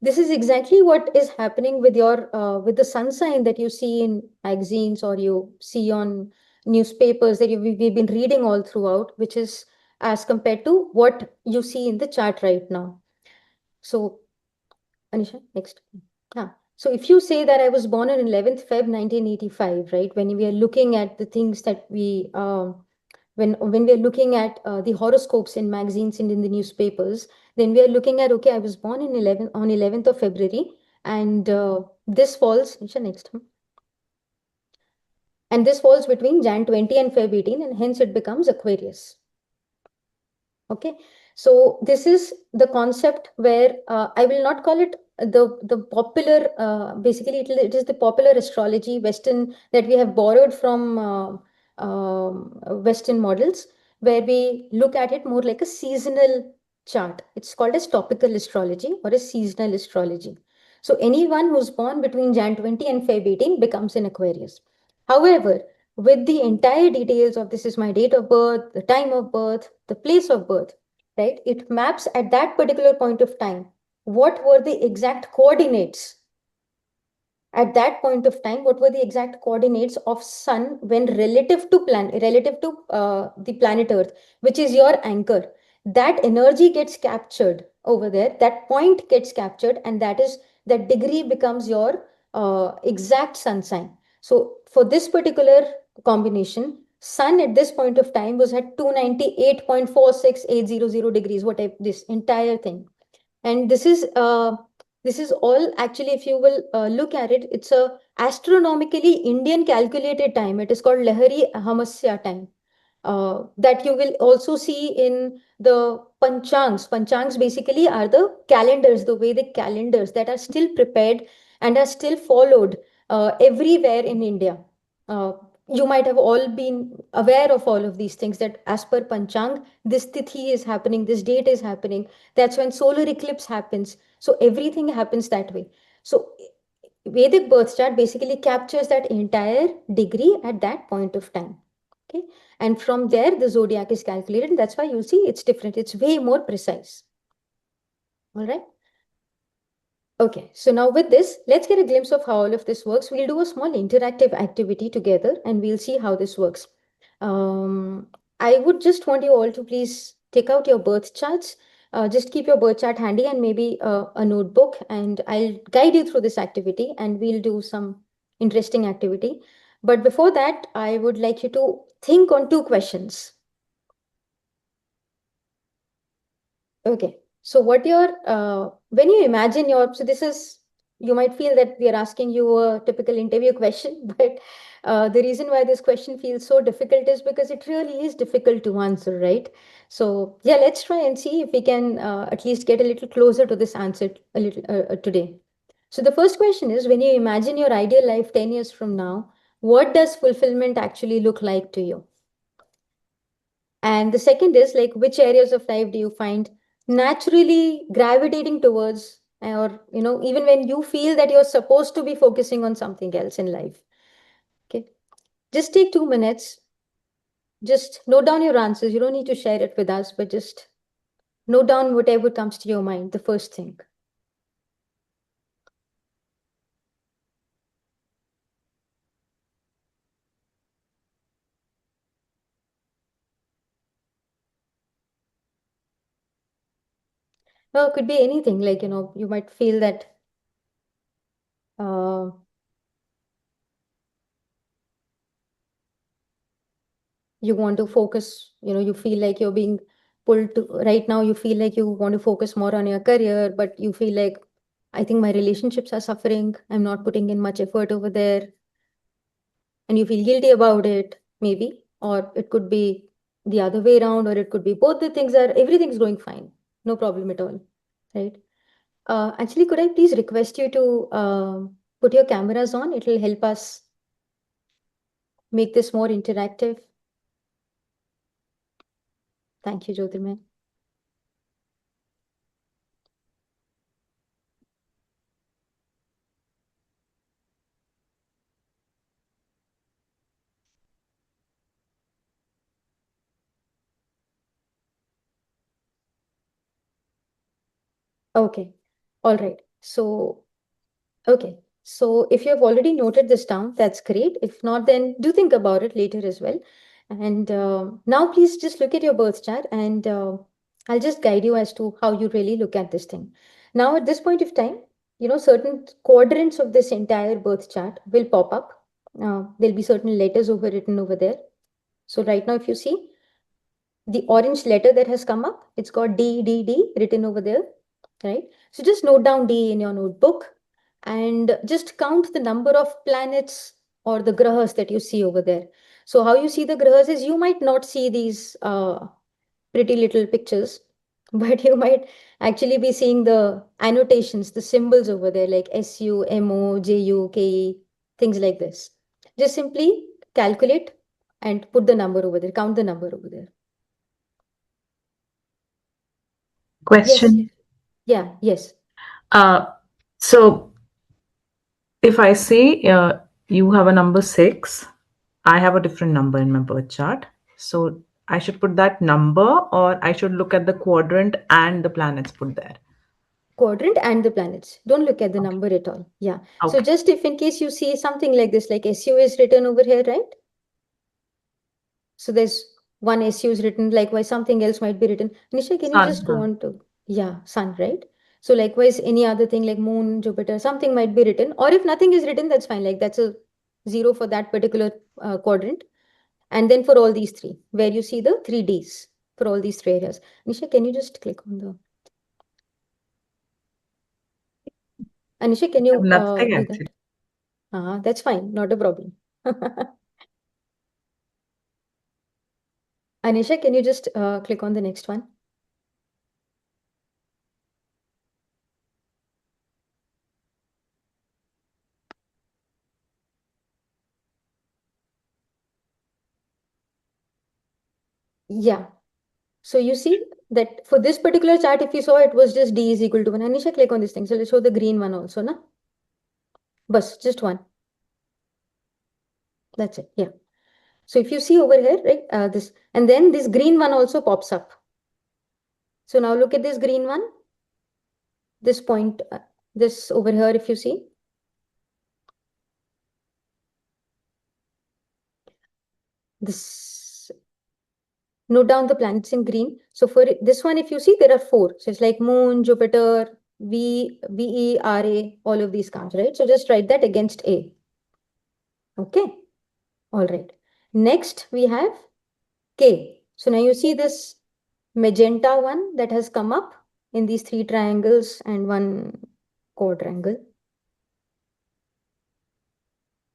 This is exactly what is happening with your with the sun sign that you see in magazines or you see on newspapers that we've been reading all throughout, which is as compared to what you see in the chart right now. So Anisha, next. So if you say that I was born on 11th Feb 1985, right? When we are looking at the things that when we are looking at the horoscopes in magazines and in the newspapers, then we are looking at, okay, I was born in 11th of February, and this falls. Anisha, next. And this falls between Jan 20 and Feb 18, and hence it becomes Aquarius. Okay, so this is the concept where I will not call it the popular. Basically, it is the popular astrology Western that we have borrowed from Western models, where we look at it more like a seasonal chart. It's called as topical astrology or a seasonal astrology. So anyone who's born between Jan 20 and Feb 18 becomes an Aquarius. However, with the entire details of this is my date of birth, the time of birth, the place of birth, right? It maps at that particular point of time. What were the exact coordinates at that point of time? What were the exact coordinates of sun when relative to the planet Earth, which is your anchor? That energy gets captured over there. That point gets captured, and that degree becomes your exact sun sign. So for this particular combination, sun at this point of time was at 298.46800 degrees, whatever this entire thing. And this is all actually, if you will look at it, it's a astronomically Indian calculated time. It is called Lahari Ahamasya time. That you will also see in the panchangs. Panchangs basically are the calendars, the Vedic calendars that are still prepared and are still followed everywhere in India. Uh, you might have all been aware of all of these things, that as per Panchang, this tithi is happening, this date is happening. That's when solar eclipse happens. So everything happens that way. So Vedic birth chart basically captures that entire degree at that point of time. Okay. And from there, the zodiac is calculated. And that's why you'll see it's different. It's way more precise. All right. Okay. So now with this, let's get a glimpse of how all of this works. We'll do a small interactive activity together and we'll see how this works. I would just want you all to please take out your birth charts. Just keep your birth chart handy and maybe a notebook, and I'll guide you through this activity and we'll do some interesting activity. But before that, I would like you to think on two questions. Okay. So when you imagine so this is, you might feel that we are asking you a typical interview question, but the reason why this question feels so difficult is because it really is difficult to answer, right? So yeah, let's try and see if we can at least get a little closer to this answer a little today. So the first question is, when you imagine your ideal life 10 years from now, what does fulfillment actually look like to you? And the second is, like, which areas of life do you find naturally gravitating towards, or, even when you feel that you're supposed to be focusing on something else in life? Okay. Just take 2 minutes. Just note down your answers. You don't need to share it with us, but just note down whatever comes to your mind, the first thing. Well, it could be anything. Like, you might feel that uh, you want to focus, you feel like you're being pulled to, right now you feel like you want to focus more on your career, but you feel like, I think my relationships are suffering, I'm not putting in much effort over there, and you feel guilty about it, maybe. Or it could be the other way around, or it could be both the things are, everything's going fine. No problem at all, right? Actually, could I please request you to put your cameras on? It'll help us make this more interactive. Thank you, Jyotirmay. Okay. All right. So, okay. So if you have already noted this down, that's great. If not, then do think about it later as well. And now please just look at your birth chart, and I'll just guide you as to how you really look at this thing. Now, at this point of time, certain quadrants of this entire birth chart will pop up. There'll be certain letters written over there. So right now, if you see, the orange letter that has come up, it's got D, D, D written over there, right? So just note down D in your notebook and just count the number of planets or the grahas that you see over there. So how you see the grahas is, you might not see these pretty little pictures, but you might actually be seeing the annotations, the symbols over there, like SU, MO, JU, KE, things like this. Just simply calculate and put the number over there, count the number over there. Yes. Question. Yeah. Yes. Uh, so if I say you have a number 6, I have a different number in my birth chart. So I should put that number, or I should look at the quadrant and the planets put there. Quadrant and the planets. Don't look at the Okay. number at all. Yeah. So Okay. just if in case you see something like this, like SU is written over here, right? So there's one SU is written, likewise something else might be written. Nisha, can you Sun. just go on to, yeah, sun, right? So likewise, any other thing like moon, Jupiter, something might be written. Or if nothing is written, that's fine. Like that's a 0 for that particular quadrant. And then for all these three, where you see the 3Ds for all these three areas. Nisha, can you just click on the, Anisha, can I have you nothing do actually. that? That's fine, not a problem. Anisha, can you just click on the next one? Yeah. So you see that for this particular chart, if you saw, it was just D is equal to 1. Anisha, click on this thing. So let's show the green one also, na? Bus, just one. That's it. Yeah. So if you see over here, right, this, and then this green one also pops up. So now look at this green one. This point, this over here, if you see. This, note down the planets in green. So for this one, if you see, there are 4. So it's like Moon, Jupiter, VERA, all of these counts, right? So just write that against A. Okay. All right. Next, we have K. So now you see this magenta one that has come up in these 3 triangles and 1 quadrangle.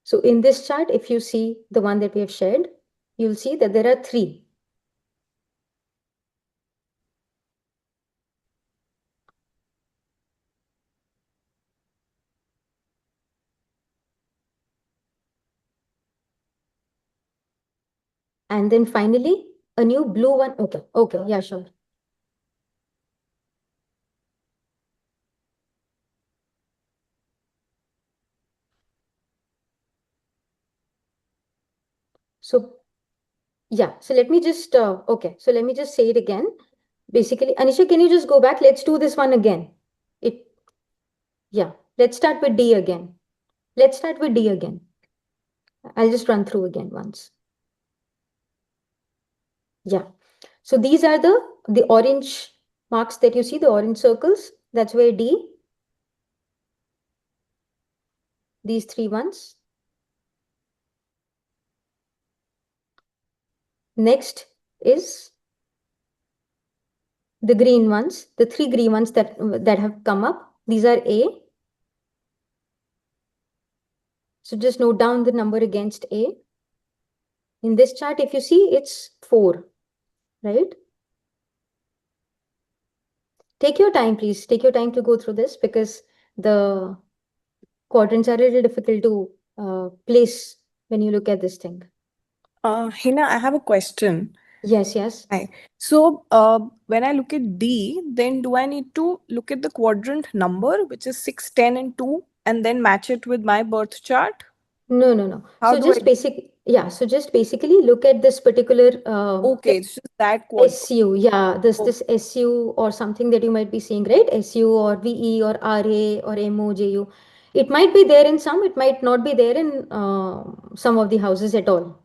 So in this chart, if you see the one that we have shared, you'll see that there are 3. And then finally, a new blue one. Okay. Okay. Yeah, sure. So yeah, so let me just, okay. So let me just say it again. Basically, Anisha, can you just go back? Let's do this one again. Yeah, let's start with D again. Let's start with D again. I'll just run through again once. Yeah. So these are the orange marks that you see, the orange circles. That's where D, these 3 ones. Next is the green ones, the 3 green ones that have come up. These are A. So just note down the number against A. In this chart, if you see, it's 4. right? Take your time, please. Take your time to go through this because the quadrants are a little difficult to place when you look at this thing. Hina, I have a question. Yes, yes. Hi. So, when I look at D, then do I need to look at the quadrant number, which is 6, 10, and 2, and then match it with my birth chart? No, no, no. How So do I just do? yeah, so just basically look at this particular Okay, it's just that quadrant. SU. Yeah, Okay. this SU or something that you might be seeing, right? SU or VE or RA or MOJU. It might be there in some, it might not be there in some of the houses at all.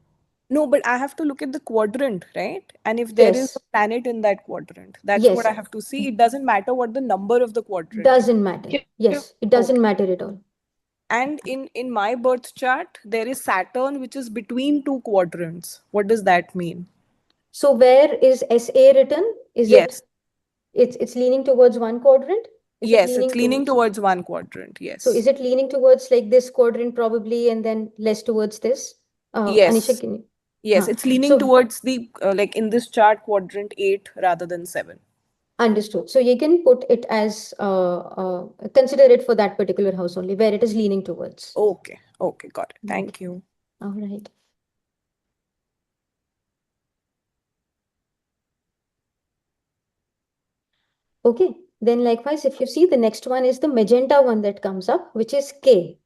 No, but I have to look at the quadrant, right? And if there is a Yes, planet in that quadrant, that's what yes, I have to see. It doesn't matter what the number of the quadrant is. doesn't matter. Yes, it Okay. doesn't matter at all. And in my birth chart, there is Saturn, which is between two quadrants. What does that mean? So where is SA written? Is Yes. it it's leaning towards one quadrant? Is it Yes, it's leaning leaning towards towards one quadrant. so is Yes. it leaning towards like this quadrant probably and then less towards this? Anisha, Yes. can you? Yes, it's leaning So towards the like in this chart quadrant 8 rather than 7. understood. So you can put it as consider it for that particular house only where it is leaning towards. Okay. Okay, got it. Okay. Thank you. All right. Okay. Then likewise, if you see the next one is the magenta one that comes up, which is K.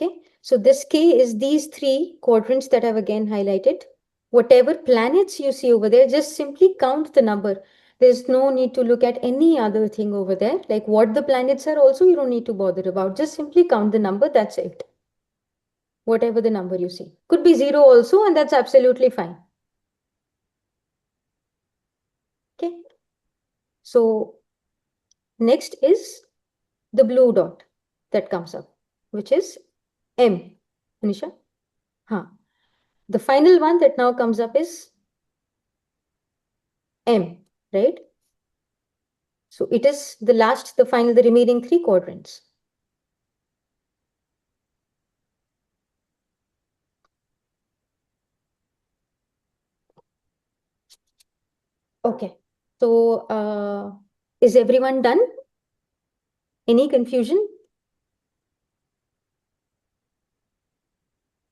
Okay, so this K is these three quadrants that I've again highlighted. Whatever planets you see over there, just simply count the number. There's no need to look at any other thing over there. Like what the planets are also, you don't need to bother about. Just simply count the number, that's it. Whatever the number you see. Could be zero also, and that's absolutely fine. Okay, so next is the blue dot that comes up, which is M. Anisha? Huh. The final one that now comes up is M, right? So it is the last, the final, the remaining three quadrants. Okay. So is everyone done? Any confusion?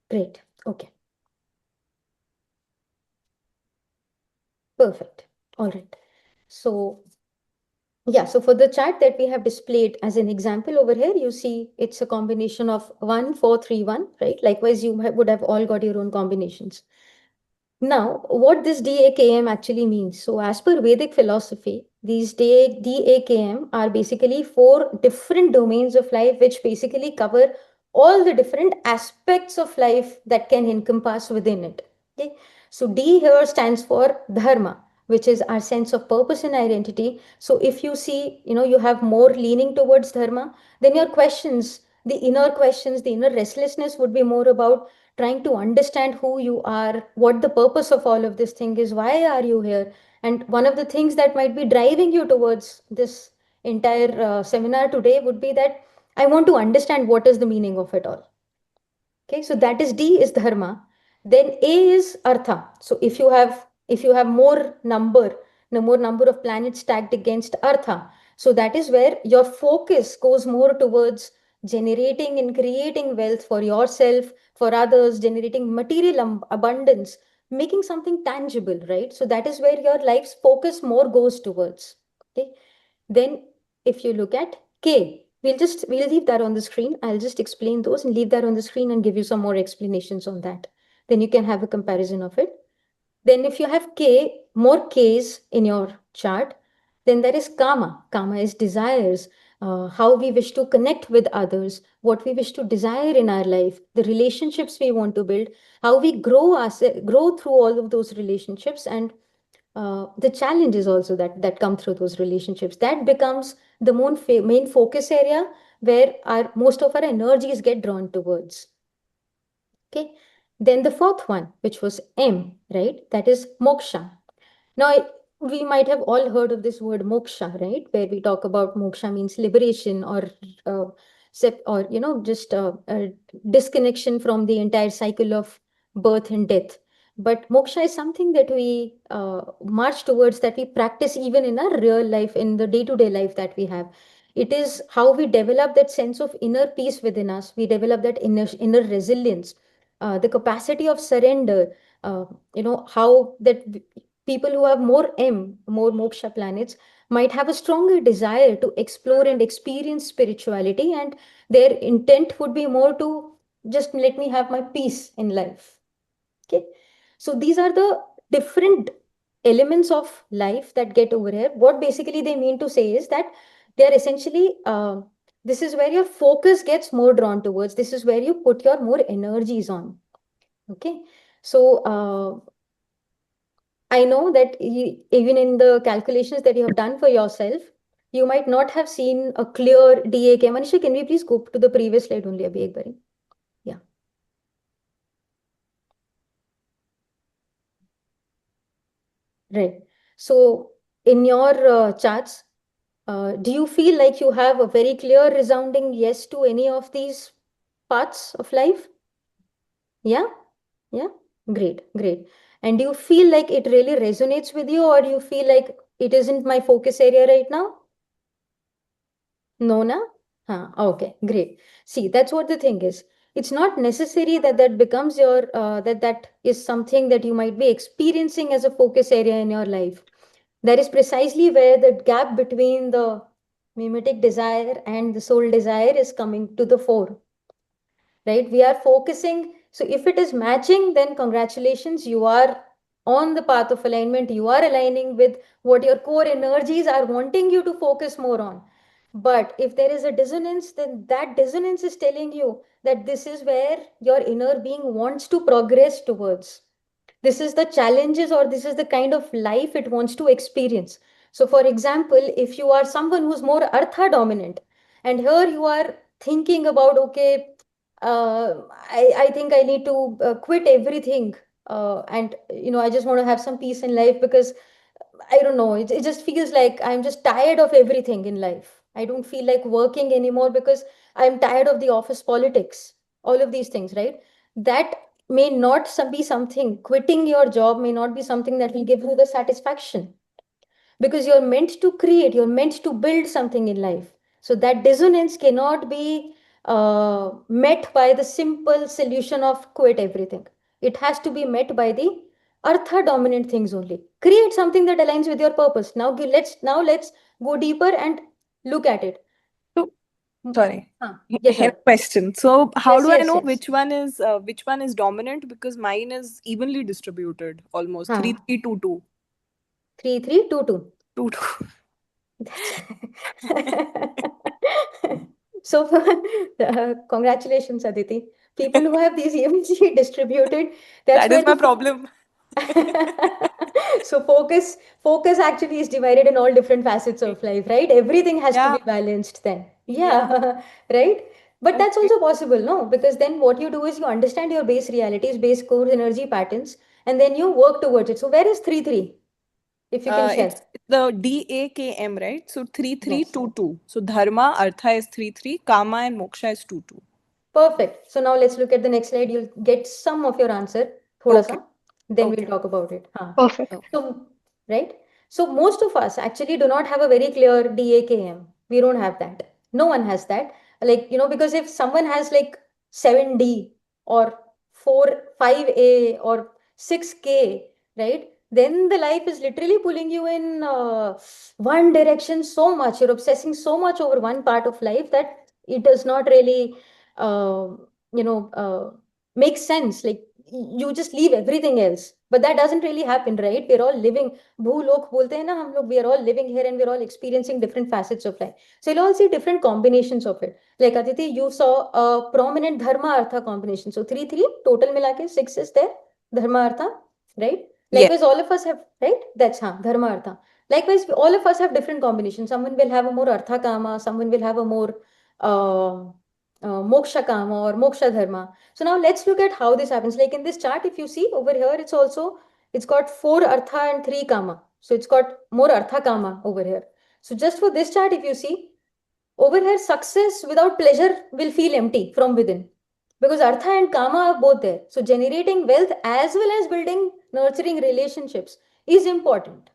Great. Okay. Perfect. All right. So yeah, so for the chart that we have displayed as an example over here, you see it's a combination of 1, 4, 3, 1, right? Likewise, you would have all got your own combinations. Now, what this DAKM actually means. So, as per Vedic philosophy, these DAKM are basically four different domains of life, which basically cover all the different aspects of life that can encompass within it. Okay. So, D here stands for Dharma, which is our sense of purpose and identity. So, if you see, you have more leaning towards Dharma, then your questions, the inner restlessness would be more about trying to understand who you are, what the purpose of all of this thing is, why are you here? And one of the things that might be driving you towards this entire seminar today would be that I want to understand what is the meaning of it all. Okay, so that is D is dharma. Then A is artha. So if you have more number, no more number of planets stacked against artha, so that is where your focus goes more towards generating and creating wealth for yourself, for others, generating material abundance, making something tangible, right? So that is where your life's focus more goes towards. Okay. Then if you look at K, we'll leave that on the screen. I'll just explain those and leave that on the screen and give you some more explanations on that. Then you can have a comparison of it. Then if you have K, more Ks in your chart, then there is Kama. Kama is desires, how we wish to connect with others, what we wish to desire in our life, the relationships we want to build, how we grow through all of those relationships, and the challenges also that come through those relationships. That becomes the main focus area where our most of our energies get drawn towards. Okay. Then the fourth one, which was M, right? That is moksha. Now, we might have all heard of this word moksha, right? Where we talk about moksha means liberation or just a disconnection from the entire cycle of birth and death. But moksha is something that we march towards, that we practice even in our real life, in the day-to-day life that we have. It is how we develop that sense of inner peace within us. We develop that inner resilience, the capacity of surrender. How that people who have more moksha planets might have a stronger desire to explore and experience spirituality, and their intent would be more to just let me have my peace in life. Okay, so these are the different elements of life that get over here. What basically they mean to say is that they are essentially, this is where your focus gets more drawn towards, this is where you put your more energies on. Okay, so I know that even in the calculations that you have done for yourself, you might not have seen a clear DAK. Manisha, can we please go to the previous slide only, abhi ek bari? Yeah. Right. So in your charts, do you feel like you have a very clear, resounding yes to any of these parts of life? Yeah? Yeah? Great, great. And do you feel like it really resonates with you, or do you feel like it isn't my focus area right now? No, na? Huh, okay, great. See, that's what the thing is. It's not necessary that that becomes your, that is something that you might be experiencing as a focus area in your life. That is precisely where the gap between the mimetic desire and the soul desire is coming to the fore, right? We are focusing. So if it is matching, then congratulations, you are on the path of alignment. You are aligning with what your core energies are wanting you to focus more on. But if there is a dissonance, then that dissonance is telling you that this is where your inner being wants to progress towards. This is the challenges, or this is the kind of life it wants to experience. So for example, if you are someone who's more artha dominant, and here you are thinking about, okay, I think I need to quit everything, and I just want to have some peace in life, because I don't know, it just feels like I'm just tired of everything in life. I don't feel like working anymore because I'm tired of the office politics, all of these things, right? That may not be something, quitting your job may not be something that will give you the satisfaction, because you're meant to create, you're meant to build something in life. So that dissonance cannot be met by the simple solution of quit everything. It has to be met by the artha dominant things only. Create something that aligns with your purpose. Now let's go deeper and look at it. So, sorry. Yes, Here sir. question. So how Yes, do I yes, know yes. which one is dominant? Because mine is evenly distributed, almost Huh. 3-3-2-2. 3322. 2-2. That's so. Congratulations, Aditi. People who have these evenly distributed, that's That is where my the problem. so focus actually is divided in all different facets of life, right? Everything has to Yeah. be balanced then. Yeah. Yeah, right? But that's Okay. also possible, no? Because then what you do is you understand your base realities, base core energy patterns, and then you work towards it. So where is 3-3? If you can share. It's the DAKM, right? So three three Yes. two two. So dharma, artha is 3-3, kama and moksha is 2-2. Perfect. So now let's look at the next slide. You'll get some of your answer, thoda Okay. sa. Then we'll Okay. talk about it. Huh. Perfect. Okay. So, right? So most of us actually do not have a very clear DAKM. We don't have that. No one has that. Like, because if someone has like 7D or 5A or 6K, right? Then the life is literally pulling you in one direction so much. You're obsessing so much over one part of life that it does not really, uh, make sense. Like you just leave everything else. But that doesn't really happen, right? We're all living, bhulok bolte hain na hum log, we are all living here and we're all experiencing different facets of life. So you'll all see different combinations of it. Like Aditi, you saw a prominent dharma artha combination. So 3 3 total milake 6 is there, dharma artha, right? Yes. Likewise, all of us have, right? That's dharma artha. Likewise, all of us have different combinations. Someone will have a more artha kama, someone will have a more uh, moksha kama or moksha dharma. So now let's look at how this happens. Like in this chart, if you see over here, it's got 4 artha and 3 kama. So it's got more artha kama over here. So just for this chart, if you see over here, success without pleasure will feel empty from within. because artha and kama are both there. So generating wealth as well as building nurturing relationships is important.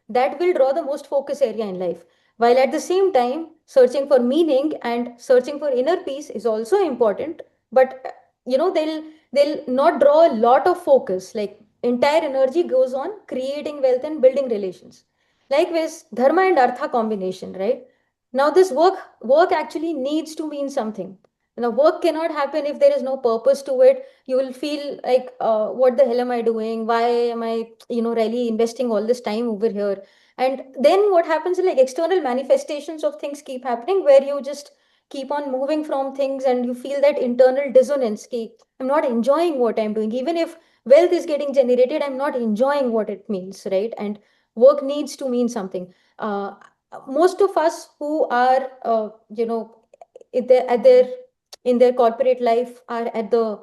That will draw the most focus area in life, while at the same time searching for meaning and searching for inner peace is also important. But they'll not draw a lot of focus. Like entire energy goes on creating wealth and building relations. Likewise, dharma and artha combination, right? Now this work actually needs to mean something. Work cannot happen if there is no purpose to it. You will feel like, what the hell am I doing? Why am I, really investing all this time over here? And then what happens is, like, external manifestations of things keep happening, where you just keep on moving from things and you feel that internal dissonance. I'm not enjoying what I'm doing. Even if wealth is getting generated, I'm not enjoying what it means, right? And work needs to mean something. Most of us who are, at their in their corporate life, are at the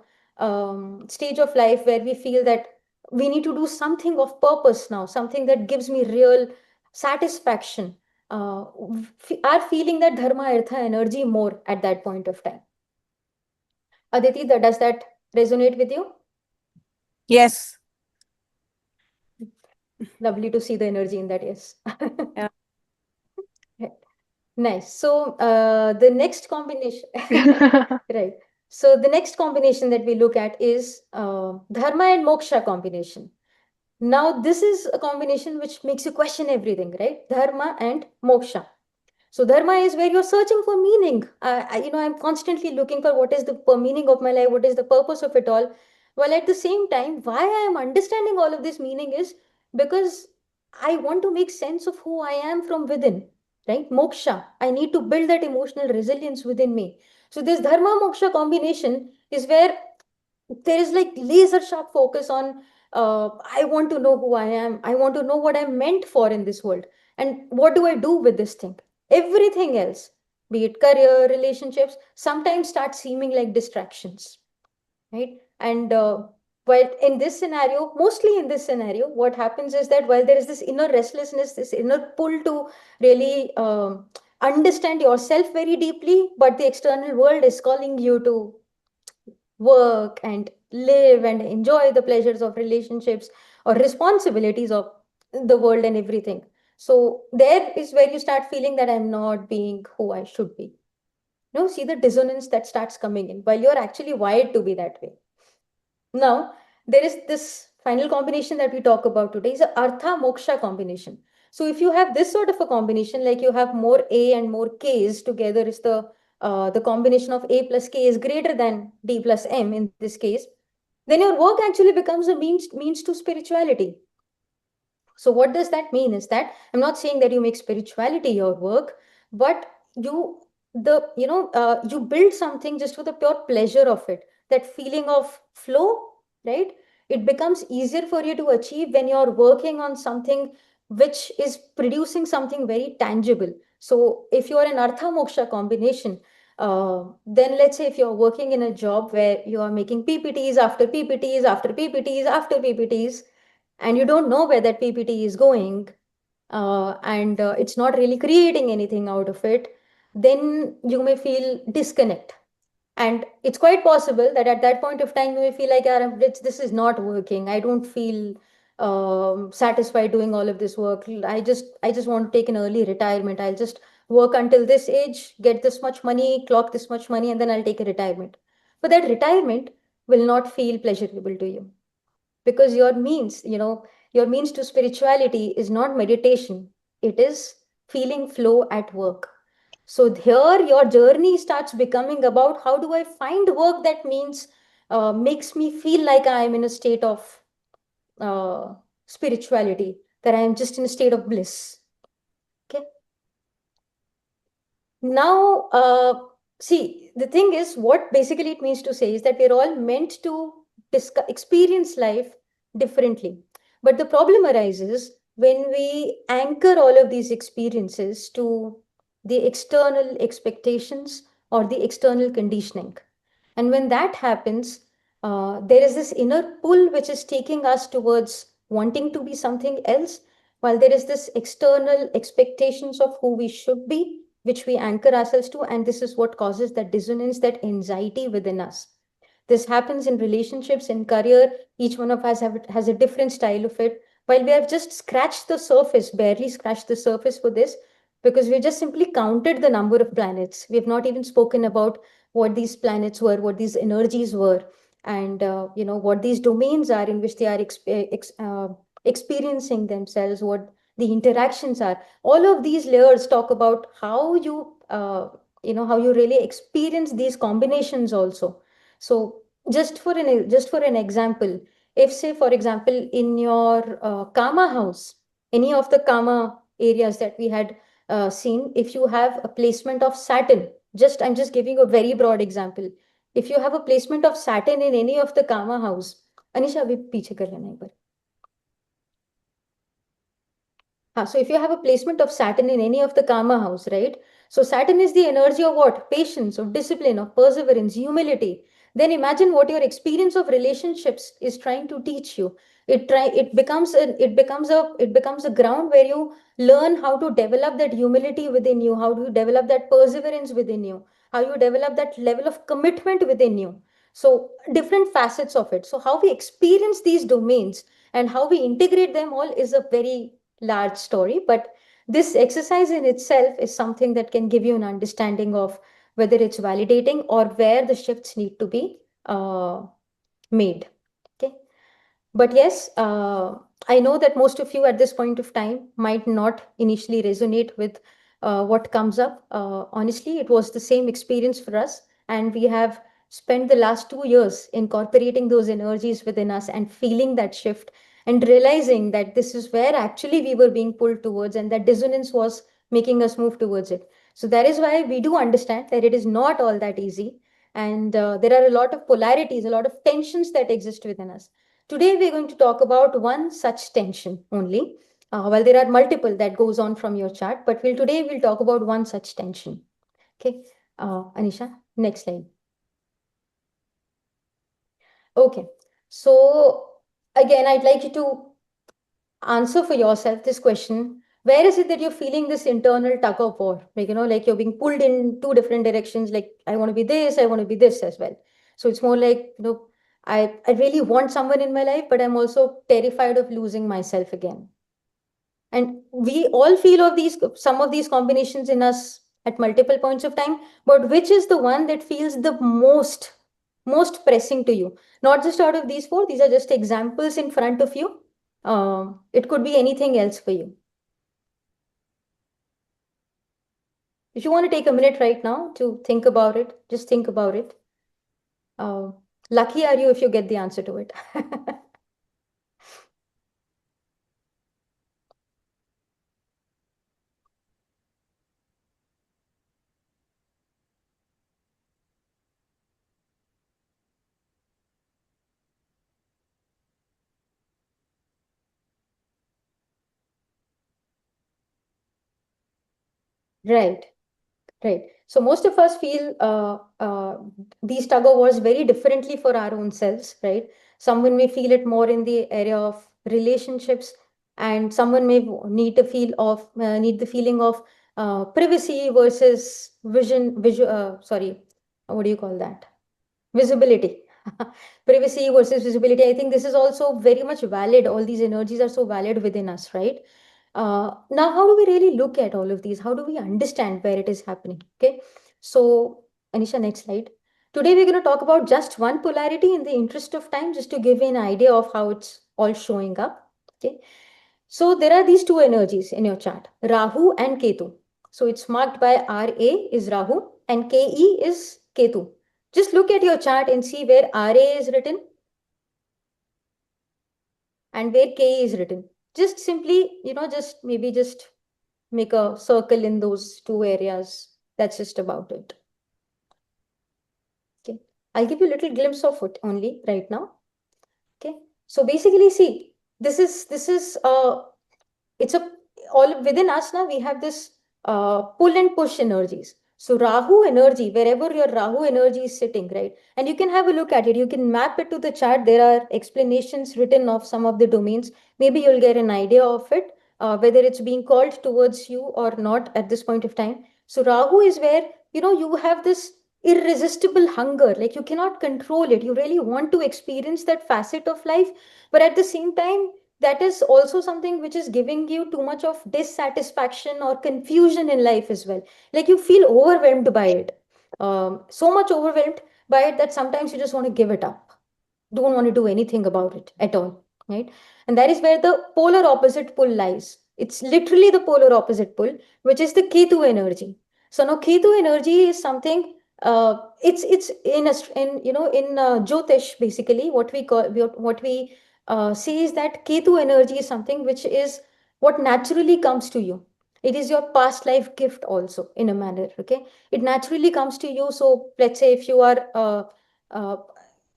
stage of life where we feel that we need to do something of purpose now, something that gives me real satisfaction. Are feeling that dharma, artha, energy more at that point of time. Aditi, does that resonate with you? Yes. Lovely to see the energy in that. Yes. Yeah. Nice. So the next combination, right? So the next combination that we look at is dharma and moksha combination. Now this is a combination which makes you question everything, right? Dharma and moksha. So dharma is where you're searching for meaning. I'm constantly looking for what is the meaning of my life, what is the purpose of it all. While at the same time, why I am understanding all of this meaning is because I want to make sense of who I am from within, right? Moksha. I need to build that emotional resilience within me. So this dharma moksha combination is where there is like laser sharp focus on, I want to know who I am. I want to know what I'm meant for in this world. And what do I do with this thing? Everything else, be it career, relationships, sometimes start seeming like distractions, right? And while in this scenario, mostly in this scenario, what happens is that while there is this inner restlessness, this inner pull to really understand yourself very deeply, but the external world is calling you to work and live and enjoy the pleasures of relationships or responsibilities of the world and everything. So there is where you start feeling that I'm not being who I should be. See the dissonance that starts coming in while you're actually wired to be that way. Now, there is this final combination that we talk about today is a artha moksha combination. So if you have this sort of a combination, like you have more A and more K's together, is the combination of A plus K is greater than D plus M in this case, then your work actually becomes a means to spirituality. So what does that mean is that I'm not saying that you make spirituality your work, but you build something just for the pure pleasure of it. That feeling of flow, right? It becomes easier for you to achieve when you're working on something which is producing something very tangible. So if you're an artha moksha combination, then let's say if you're working in a job where you are making PPTs after PPTs after PPTs after PPTs, and you don't know where that PPT is going, and it's not really creating anything out of it, then you may feel disconnect. And it's quite possible that at that point of time, you may feel like, "Ah, this is not working. I don't feel satisfied doing all of this work. I just want to take an early retirement. I'll just work until this age, get this much money, clock this much money, and then I'll take a retirement." But that retirement will not feel pleasurable to you, because your means to spirituality is not meditation, it is feeling flow at work. So here your journey starts becoming about, how do I find work that means makes me feel like I am in a state of uh, spirituality, that I am just in a state of bliss. Okay. Now, see, the thing is, what basically it means to say is that we're all meant to experience life differently. But the problem arises when we anchor all of these experiences to the external expectations or the external conditioning. And when that happens, there is this inner pull which is taking us towards wanting to be something else, while there is this external expectations of who we should be, which we anchor ourselves to. And this is what causes that dissonance, that anxiety within us. This happens in relationships, in career. Each one of us has a different style of it. While we have just scratched the surface, barely scratched the surface for this, because we just simply counted the number of planets. We have not even spoken about what these planets were, what these energies were, and what these domains are in which they are experiencing themselves, what the interactions are. All of these layers talk about how how you really experience these combinations also. So just for an example, if say for example in your karma house, any of the karma areas that we had seen, if you have a placement of Saturn, just I'm just giving a very broad example. If you have a placement of Saturn in any of the karma house, Anisha अभी पीछे कर लेना एक बार. So if you have a placement of Saturn in any of the karma house, right? So Saturn is the energy of what? Patience, of discipline, of perseverance, humility. Then imagine what your experience of relationships is trying to teach you. It becomes a ground where you learn how to develop that humility within you, how to develop that perseverance within you, how you develop that level of commitment within you. So different facets of it. So how we experience these domains and how we integrate them all is a very large story, but this exercise in itself is something that can give you an understanding of whether it's validating or where the shifts need to be made. Okay. But yes, I know that most of you at this point of time might not initially resonate with what comes up. Honestly, it was the same experience for us, and we have spent the last 2 years incorporating those energies within us and feeling that shift and realizing that this is where actually we were being pulled towards, and that dissonance was making us move towards it. So that is why we do understand that it is not all that easy, and there are a lot of polarities, a lot of tensions that exist within us. Today, we're going to talk about one such tension only. Well, there are multiple that goes on from your chart, but today we'll talk about one such tension. Okay, Anisha, next slide. Okay, so again, I'd like you to answer for yourself this question. Where is it that you're feeling this internal tug of war? Like you're being pulled in two different directions. Like, I want to be this, I want to be this as well. So it's more like, I really want someone in my life, but I'm also terrified of losing myself again. And we all feel of some of these combinations in us at multiple points of time, but which is the one that feels the most pressing to you? Not just out of these four, these are just examples in front of you. It could be anything else for you. If you want to take a minute right now to think about it, just think about it. Lucky are you if you get the answer to it. Right. Right. So most of us feel these tug of wars very differently for our own selves, right? Someone may feel it more in the area of relationships, and someone may need the feeling of privacy versus sorry, what do you call that? Visibility. Privacy versus visibility. I think this is also very much valid. All these energies are so valid within us, right? Now, how do we really look at all of these? How do we understand where it is happening? Okay. So, Anisha, next slide. Today, we're going to talk about just one polarity in the interest of time, just to give you an idea of how it's all showing up. Okay. So, there are these two energies in your chart, Rahu and Ketu. So, it's marked by RA is Rahu and KE is Ketu. Just look at your chart and see where RA is written and where KE is written. Just simply, just make a circle in those two areas. That's just about it. Okay. I'll give you a little glimpse of it only right now. Okay. So basically, see, it's a all within us now. We have this pull and push energies. So Rahu energy, wherever your Rahu energy is sitting, right? And you can have a look at it. You can map it to the chart. There are explanations written of some of the domains. Maybe you'll get an idea of it, whether it's being called towards you or not at this point of time. So Rahu is where you have this irresistible hunger, like you cannot control it. You really want to experience that facet of life, but at the same time, that is also something which is giving you too much of dissatisfaction or confusion in life as well. Like you feel overwhelmed by it, so much overwhelmed by it that sometimes you just want to give it up, don't want to do anything about it at all, right? And that is where the polar opposite pull lies. It's literally the polar opposite pull, which is the Ketu energy. So now Ketu energy is something, it's in a in in Jyotish, basically what we call, what we say is that Ketu energy is something which is what naturally comes to you. It is your past life gift also, in a manner. Okay, it naturally comes to you. So let's say if you are uh,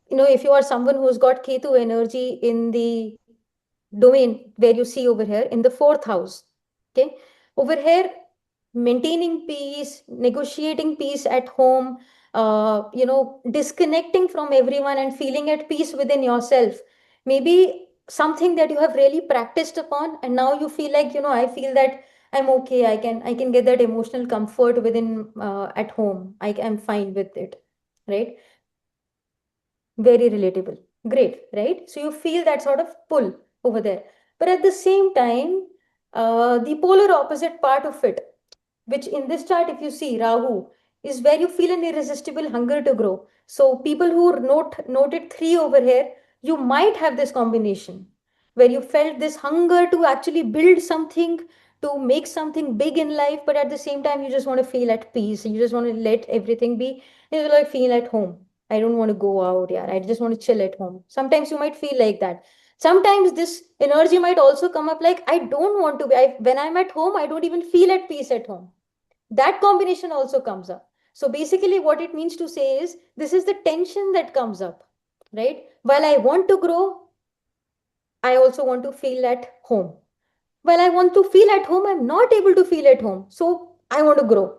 if you are someone who's got Ketu energy in the domain where you see over here in the fourth house, okay, over here, maintaining peace, negotiating peace at home, disconnecting from everyone and feeling at peace within yourself, maybe something that you have really practiced upon, and now you feel like, I feel that I'm okay. I can get that emotional comfort within, at home. I'm fine with it, right? Very relatable. Great, right? So you feel that sort of pull over there. But at the same time, the polar opposite part of it, which in this chart, if you see Rahu, is where you feel an irresistible hunger to grow. So people who noted three over here, you might have this combination where you felt this hunger to actually build something, to make something big in life, but at the same time, you just want to feel at peace. You just want to let everything be. You like feel at home. I don't want to go out. Yeah, I just want to chill at home. Sometimes you might feel like that. Sometimes this energy might also come up like, I don't want to be. When I'm at home, I don't even feel at peace at home. That combination also comes up. So basically, what it means to say is, this is the tension that comes up, right? While I want to grow, I also want to feel at home. While I want to feel at home, I'm not able to feel at home. So I want to grow,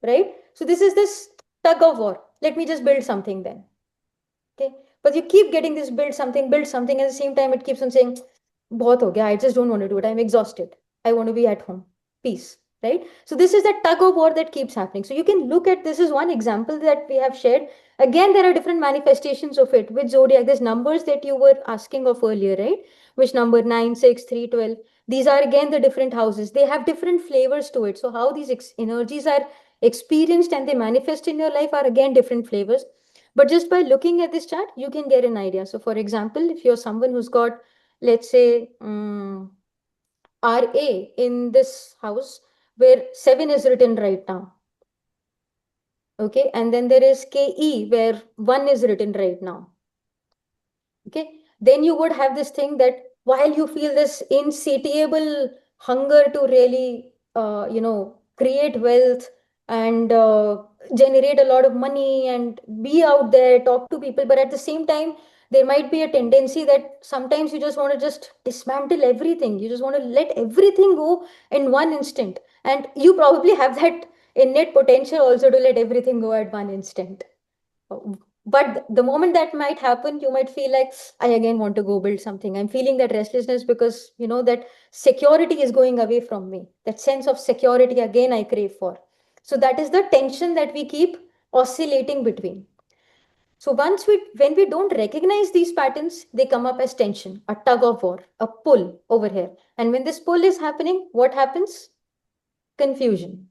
right? So this is this tug of war. Let me just build something then. Okay. But you keep getting this build something. At the same time, it keeps on saying, बहुत हो गया, I just don't want to do it. I'm exhausted. I want to be at home. Peace. Right? So this is the tug of war that keeps happening. So you can look at, this is one example that we have shared. Again, there are different manifestations of it with zodiac. There's numbers that you were asking of earlier, right? Which number, 9, 6, 3, 12. These are again the different houses. They have different flavors to it. So how these energies are experienced and they manifest in your life are again different flavors. But just by looking at this chart, you can get an idea. So for example, if you're someone who's got, let's say, RA in this house where 7 is written right now. Okay. And then there is KE where 1 is written right now. Okay. Then you would have this thing that while you feel this insatiable hunger to really, create wealth and generate a lot of money and be out there, talk to people, but at the same time, there might be a tendency that sometimes you just want to just dismantle everything. You just want to let everything go in one instant. And you probably have that innate potential also to let everything go at one instant. But the moment that might happen, you might feel like, I again want to go build something. I'm feeling that restlessness because, that security is going away from me. That sense of security again I crave for. So that is the tension that we keep oscillating between. So when we don't recognize these patterns, they come up as tension, a tug of war, a pull over here. And when this pull is happening, what happens? Confusion.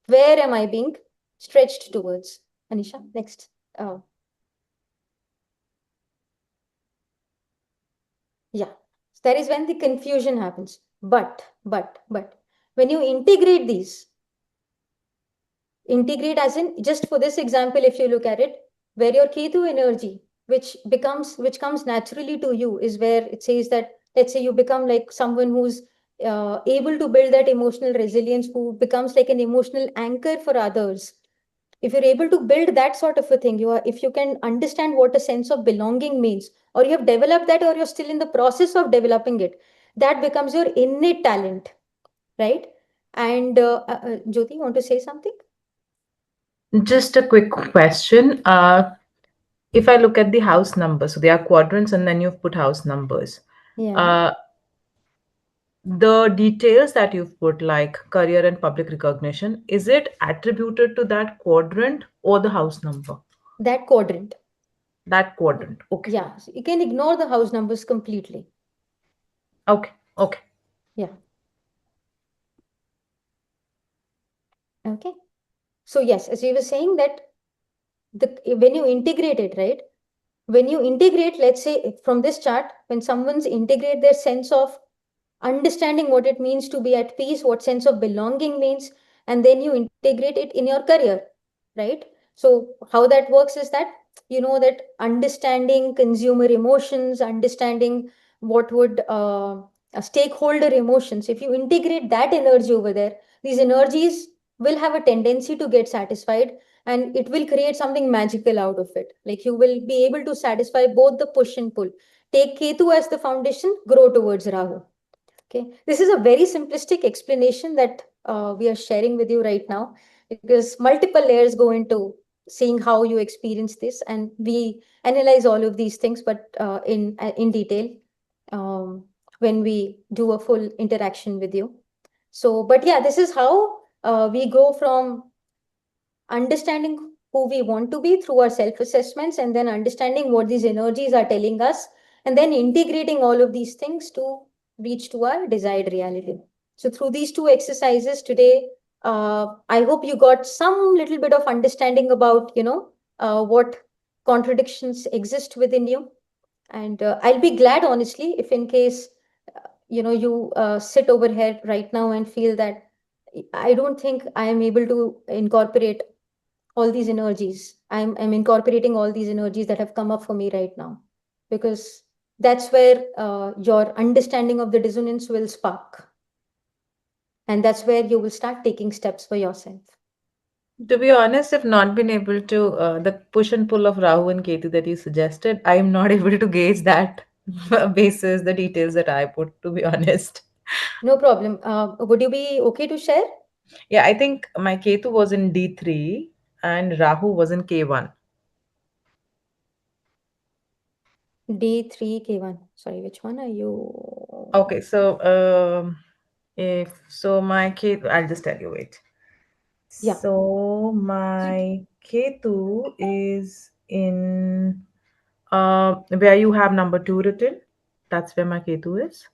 Where am I being stretched towards? Anisha, next. Yeah, that is when the confusion happens. But when you integrate as in, just for this example, if you look at it, where your Ketu energy, which comes naturally to you, is where it says that, let's say you become like someone who's able to build that emotional resilience, who becomes like an emotional anchor for others. If you're able to build that sort of a thing, if you can understand what a sense of belonging means, or you have developed that, or you're still in the process of developing it, that becomes your innate talent, right? And Jyoti, you want to say something? Just a quick question. If I look at the house numbers, so there are quadrants and then you've put house numbers. Yeah. Uh, The details that you've put, like career and public recognition, is it attributed to that quadrant or the house number? That quadrant. That quadrant. Okay. Yeah, so you can ignore the house numbers completely. Okay. Okay. Yeah. Okay. So yes, as we were saying that when you integrate it, right? When you integrate, let's say from this chart, when someone's integrate their sense of understanding what it means to be at peace, what sense of belonging means, and then you integrate it in your career, right? So how that works is that you know that understanding consumer emotions, understanding what would stakeholder emotions, if you integrate that energy over there, these energies will have a tendency to get satisfied, and it will create something magical out of it. Like you will be able to satisfy both the push and pull. Take Ketu as the foundation, grow towards Rahu. Okay, this is a very simplistic explanation that we are sharing with you right now, because multiple layers go into seeing how you experience this, and we analyze all of these things, but in detail um, when we do a full interaction with you. So, but yeah, this is how we go from understanding who we want to be through our self assessments, and then understanding what these energies are telling us, and then integrating all of these things to reach to our desired reality. So through these two exercises today, I hope you got some little bit of understanding about what contradictions exist within you. And I'll be glad, honestly, if in case you sit over here right now and feel that I don't think I am able to incorporate all these energies. I'm incorporating all these energies that have come up for me right now, because that's where your understanding of the dissonance will spark, and that's where you will start taking steps for yourself. To be honest, I've not been able to, the push and pull of Rahu and Ketu that you suggested, I'm not able to gauge that basis the details that I put, to be honest. No problem. Would you be okay to share? Yeah, I think my Ketu was in D3 and Rahu was in K1. D3K1. Sorry, which one are you? Okay, so if so, my Ketu, I'll just tell you. Wait. Yeah. So my Ketu is in where you have number 2 written. That's where my Ketu is.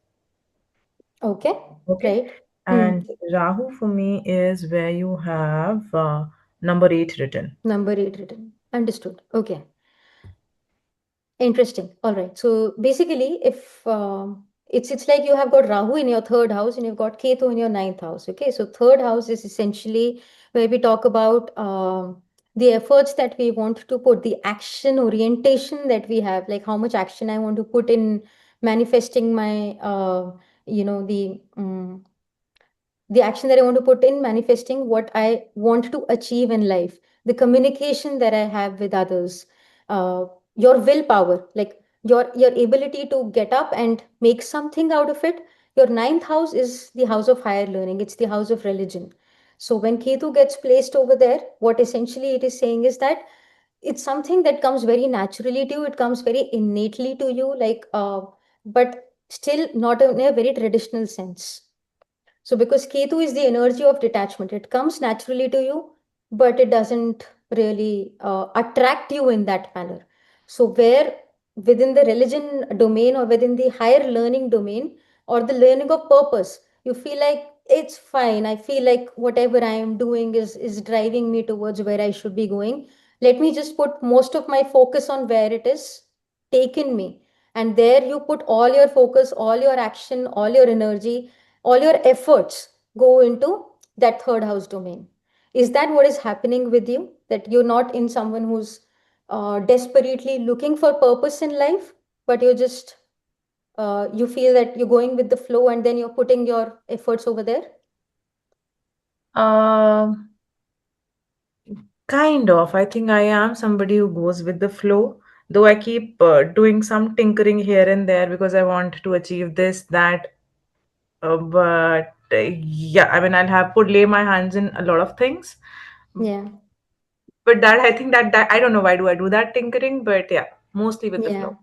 Okay. Okay. Right. Hmm. And Rahu for me is where you have number 8 written. Number 8 written. Understood. Okay. Interesting. All right. So basically, if it's like you have got Rahu in your third house and you've got Ketu in your ninth house. Okay. So third house is essentially where we talk about the efforts that we want to put, the action orientation that we have, like how much action I want to put in manifesting my the action that I want to put in manifesting what I want to achieve in life, the communication that I have with others, your willpower, like your ability to get up and make something out of it. Your ninth house is the house of higher learning. It's the house of religion. So when Ketu gets placed over there, what essentially it is saying is that it's something that comes very naturally to you. It comes very innately to you, but still not in a very traditional sense. So, because Ketu is the energy of detachment, it comes naturally to you, but it doesn't really attract you in that manner. So, where within the religion domain or within the higher learning domain or the learning of purpose, you feel like it's fine. I feel like whatever I am doing is driving me towards where I should be going. Let me just put most of my focus on where it is taken me. And there you put all your focus, all your action, all your energy, all your efforts go into that third house domain. Is that what is happening with you? That you're not in someone who's desperately looking for purpose in life, but you're just you feel that you're going with the flow and then you're putting your efforts over there? Um, Kind of. I think I am somebody who goes with the flow, though I keep doing some tinkering here and there because I want to achieve this, that. But yeah, I mean, I'll have put lay my hands in a lot of things. Yeah, But that I think that I don't know why do I do that tinkering, but yeah, mostly with the yeah. flow.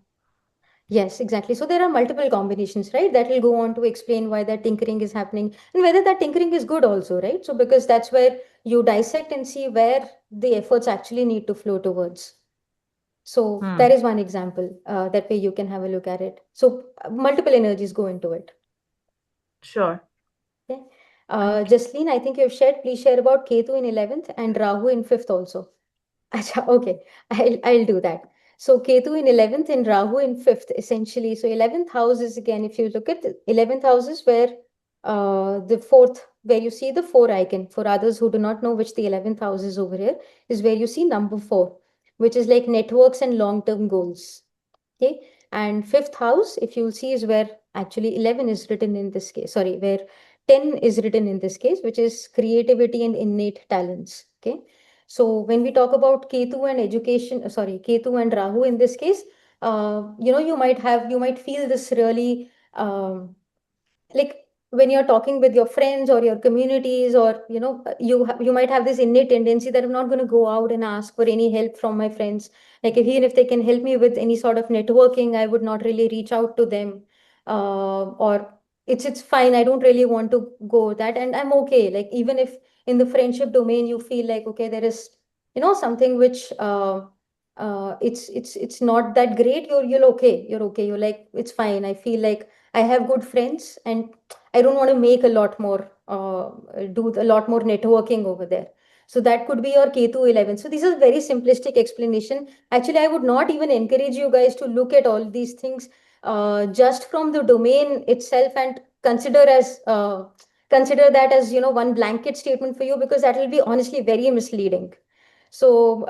Yes, exactly. So there are multiple combinations, right? That will go on to explain why that tinkering is happening and whether that tinkering is good also, right? So because that's where you dissect and see where the efforts actually need to flow towards. So that Hmm. is one example. That way you can have a look at it. So multiple energies go into it. Sure. Okay. Okay. Jasleen, I think you've shared. Please share about Ketu in 11th and Rahu in 5th also. Acha, okay, I'll do that. So Ketu in 11th and Rahu in 5th, essentially. So 11th house is again, if you look at the 11th house is where the fourth, where you see the four icon. For others who do not know which the 11th house is over here, is where you see number four, which is like networks and long-term goals. Okay. And fifth house, if you'll see, is where actually 11 is written in this case. Sorry, where 10 is written in this case, which is creativity and innate talents. Okay. So when we talk about Ketu and education, sorry, Ketu and Rahu in this case, you might feel this really like when you're talking with your friends or your communities, or you might have this innate tendency that I'm not going to go out and ask for any help from my friends. Like even if they can help me with any sort of networking, I would not really reach out to them. Or it's fine, I don't really want to go that, and I'm okay. Like even if in the friendship domain you feel like okay, there is something which it's not that great, you're okay, you're like it's fine, I feel like I have good friends, and I don't want to make a lot more, do a lot more networking over there. So that could be your Ketu 11. So this is a very simplistic explanation. Actually, I would not even encourage you guys to look at all these things just from the domain itself and consider that as one blanket statement for you, because that will be honestly very misleading. So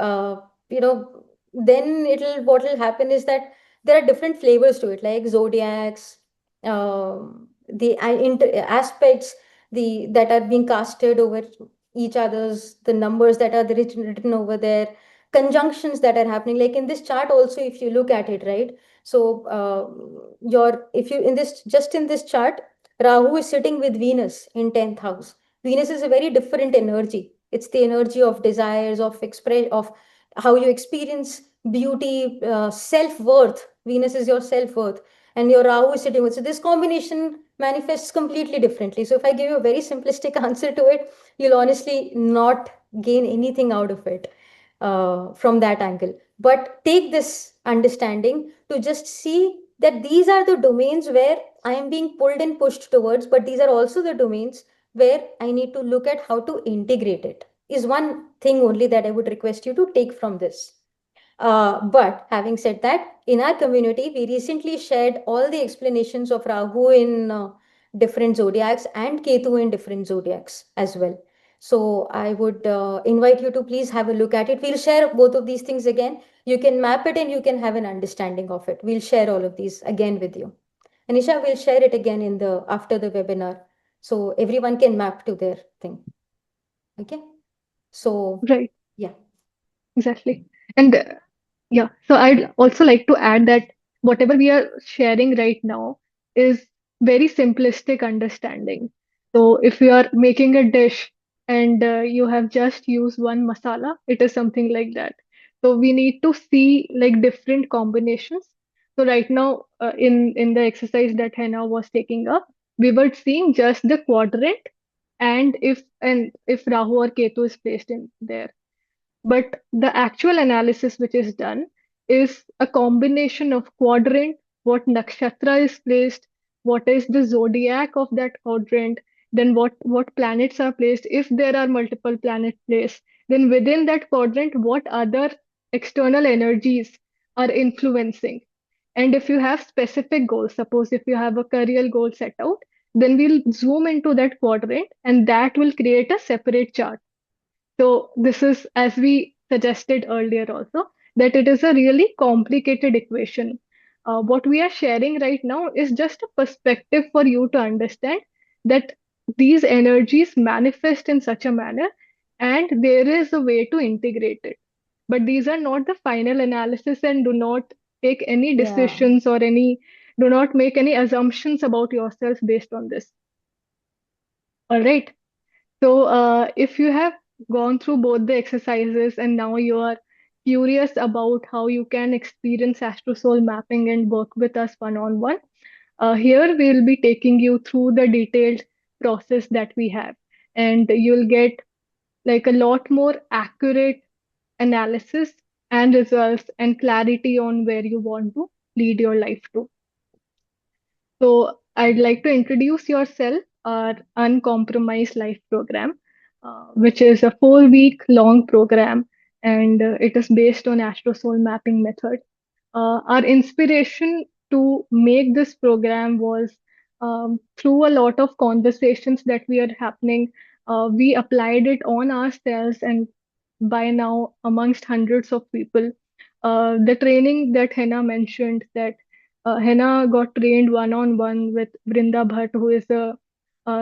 then it'll what will happen is that there are different flavors to it, like zodiacs, the aspects that are being casted over each other's, the numbers that are written over there, conjunctions that are happening. Like in this chart also, if you look at it, right? So your if you in this just in this chart, Rahu is sitting with Venus in 10th house. Venus is a very different energy. It's the energy of desires, of express, of how you experience beauty, self-worth. Venus is your self-worth, and your Rahu is sitting with. So this combination manifests completely differently. So if I give you a very simplistic answer to it, you'll honestly not gain anything out of it from that angle. But take this understanding to just see that these are the domains where I am being pulled and pushed towards, but these are also the domains where I need to look at how to integrate it, is one thing only that I would request you to take from this. But having said that, in our community, we recently shared all the explanations of Rahu in different zodiacs and Ketu in different zodiacs as well. So I would invite you to please have a look at it. We'll share both of these things again. You can map it and you can have an understanding of it. We'll share all of these again with you. Anisha will share it again in the after the webinar, so everyone can map to their thing. Okay. So Right. yeah. Exactly. And yeah, so I'd also like to add that whatever we are sharing right now is very simplistic understanding. So if you are making a dish and you have just used one masala, it is something like that. So we need to see like different combinations. So right now, in the exercise that Hannah was taking up, we were seeing just the quadrant, and if Rahu or Ketu is placed in there, but the actual analysis which is done is a combination of quadrant, what nakshatra is placed, what is the zodiac of that quadrant, then what planets are placed. If there are multiple planet placed, then within that quadrant, what other external energies are influencing. And if you have specific goals, suppose if you have a career goal set out, then we'll zoom into that quadrant and that will create a separate chart. So this is, as we suggested earlier also, that it is a really complicated equation. What we are sharing right now is just a perspective for you to understand that these energies manifest in such a manner and there is a way to integrate it. But these are not the final analysis, and do not take any Yeah. decisions or do not make any assumptions about yourself based on this. All right. So, if you have gone through both the exercises and now you are curious about how you can experience astrosoul mapping and work with us one on one, here we'll be taking you through the detailed process that we have, and you'll get like a lot more accurate analysis and results and clarity on where you want to lead your life to. So I'd like to introduce yourself, our Uncompromised Life program, which is a 4 week long program, and it is based on astrosoul mapping method. Our inspiration to make this program was through a lot of conversations that we are happening. We applied it on ourselves, and by now, amongst hundreds of people. The training that Henna mentioned, that Henna got trained one on one with Brinda Bhatt, who is a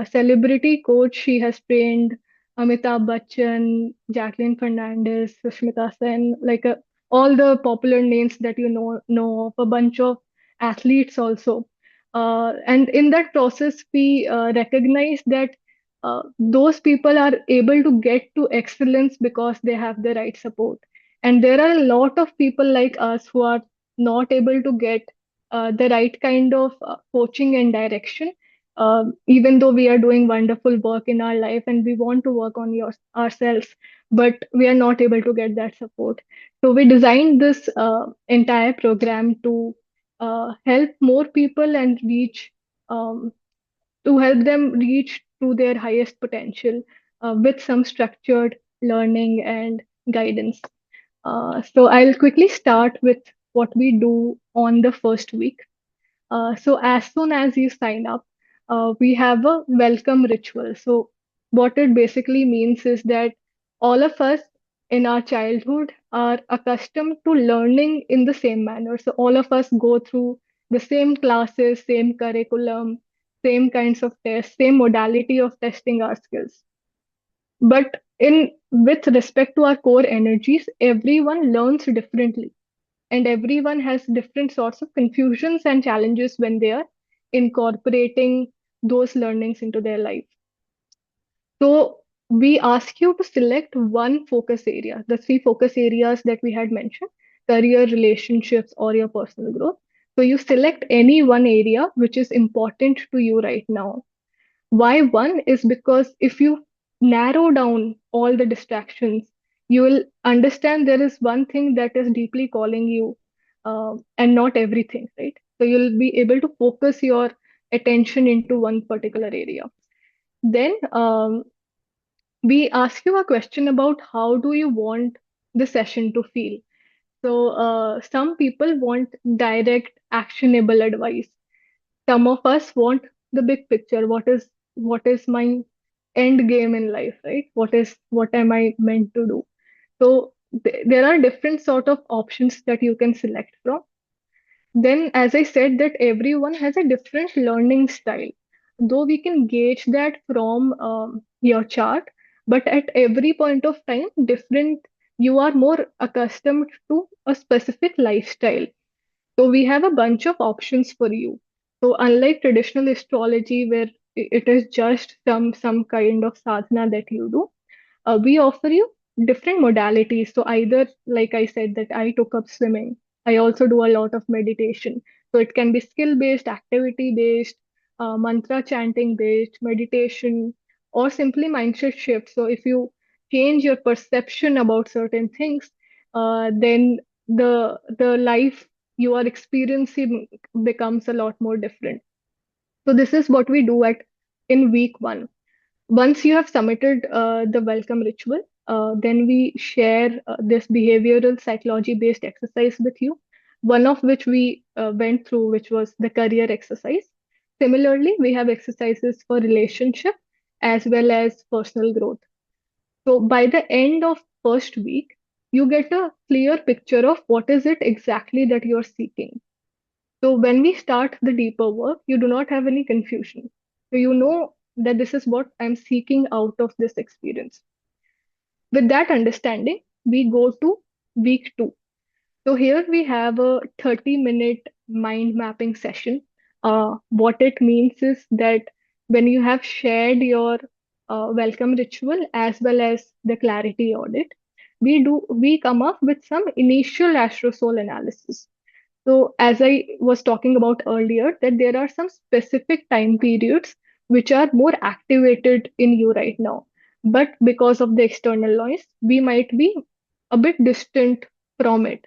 celebrity coach. She has trained Amitabh Bachchan, Jacqueline Fernandez, Sushmita Sen, like all the popular names that you know of, a bunch of athletes also. And in that process, we recognize that those people are able to get to excellence because they have the right support. And there are a lot of people like us who are not able to get the right kind of coaching and direction, even though we are doing wonderful work in our life and we want to work on ourselves, but we are not able to get that support. So we designed this entire program to help more people and reach to help them reach to their highest potential with some structured learning and guidance. So I'll quickly start with what we do on the first week. So as soon as you sign up, we have a welcome ritual. So what it basically means is that all of us in our childhood are accustomed to learning in the same manner. So all of us go through the same classes, same curriculum, same kinds of tests, same modality of testing our skills. But in with respect to our core energies, everyone learns differently, and everyone has different sorts of confusions and challenges when they are incorporating those learnings into their life. So we ask you to select one focus area, the three focus areas that we had mentioned: career, relationships, or your personal growth. So you select any one area which is important to you right now. Why one is because if you narrow down all the distractions, you will understand there is one thing that is deeply calling you, and not everything, right? So you'll be able to focus your attention into one particular area. Then we ask you a question about how do you want the session to feel. So some people want direct, actionable advice. Some of us want the big picture. What is my end game in life, right? What am I meant to do? So there are different sort of options that you can select from. Then, as I said, that everyone has a different learning style, though we can gauge that from your chart. But at every point of time, different, you are more accustomed to a specific lifestyle. So we have a bunch of options for you. So unlike traditional astrology, where it is just some kind of sadhana that you do, we offer you different modalities. So either, like I said, that I took up swimming. I also do a lot of meditation. So it can be skill based, activity based, mantra chanting based, meditation, or simply mindset shift. So if you change your perception about certain things, then the life you are experiencing becomes a lot more different. So this is what we do at in week one. Once you have submitted the welcome ritual, then we share this behavioral psychology based exercise with you, one of which we went through, which was the career exercise. Similarly, we have exercises for relationship as well as personal growth. So by the end of first week, you get a clear picture of what is it exactly that you're seeking. So when we start the deeper work, you do not have any confusion. So you know that this is what I'm seeking out of this experience. With that understanding, we go to week two. So here we have a 30-minute mind mapping session. What it means is that when you have shared your welcome ritual as well as the clarity audit, we come up with some initial astrosol analysis. So, as I was talking about earlier, that there are some specific time periods which are more activated in you right now. But because of the external noise, we might be a bit distant from it.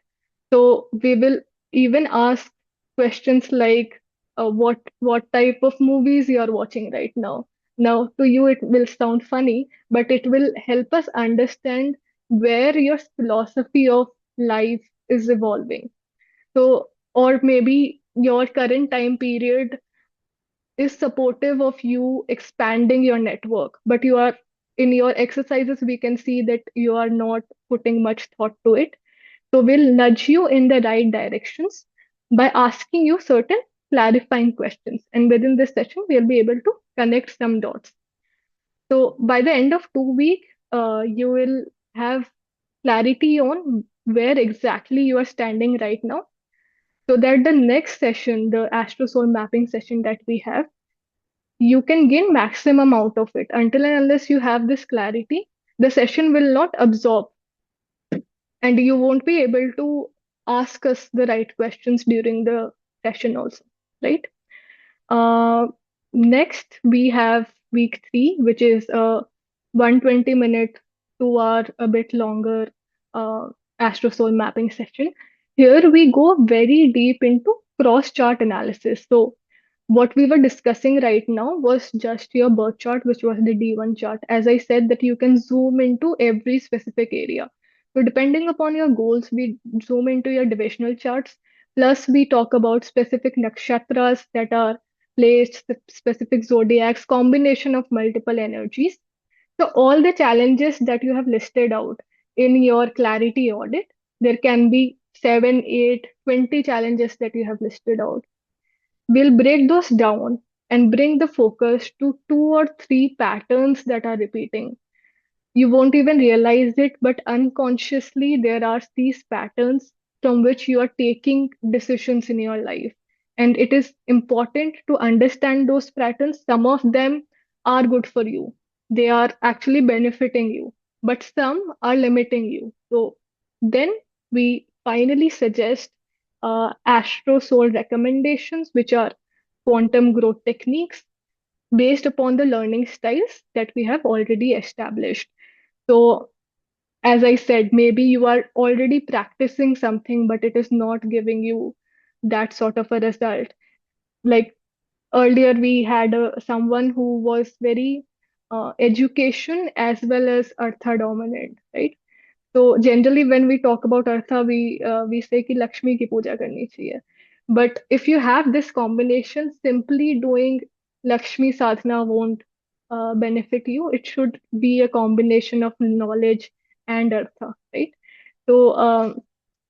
So, we will even ask questions like, what type of movies you are watching right now. Now, to you, it will sound funny, but it will help us understand where your philosophy of life is evolving. So, or maybe your current time period is supportive of you expanding your network, but you are in your exercises, we can see that you are not putting much thought to it. So, we'll nudge you in the right directions by asking you certain clarifying questions. And within this session, we'll be able to connect some dots. So, by the end of 2 weeks, you will have clarity on where exactly you are standing right now, so that the next session, the astrosoul mapping session that we have, you can gain maximum out of it. Until and unless you have this clarity, the session will not absorb, and you won't be able to ask us the right questions during the session also, right? uh, Next we have week 3, which is a 120-minute, 2 hour, a bit longer uh, astrosoul mapping session. Here we go very deep into cross chart analysis. So what we were discussing right now was just your birth chart, which was the D1 chart. As I said, that you can zoom into every specific area. So depending upon your goals, we zoom into your divisional charts. Plus, we talk about specific nakshatras that are placed, specific zodiacs, combination of multiple energies. So all the challenges that you have listed out in your clarity audit, there can be 7, 8, 20 challenges that you have listed out. We'll break those down and bring the focus to 2 or 3 patterns that are repeating. You won't even realize it, but unconsciously, there are these patterns from which you are taking decisions in your life. And it is important to understand those patterns. Some of them are good for you, they are actually benefiting you, but some are limiting you. So then we finally suggest Astro Soul recommendations, which are quantum growth techniques based upon the learning styles that we have already established. So, as I said, maybe you are already practicing something, but it is not giving you that sort of a result. Like earlier, we had someone who was very education as well as Artha dominant, right? So generally, when we talk about Artha, we say कि Lakshmi की पूजा करनी चाहिए. But if you have this combination, simply doing Lakshmi sadhana won't benefit you. It should be a combination of knowledge and Artha, right? So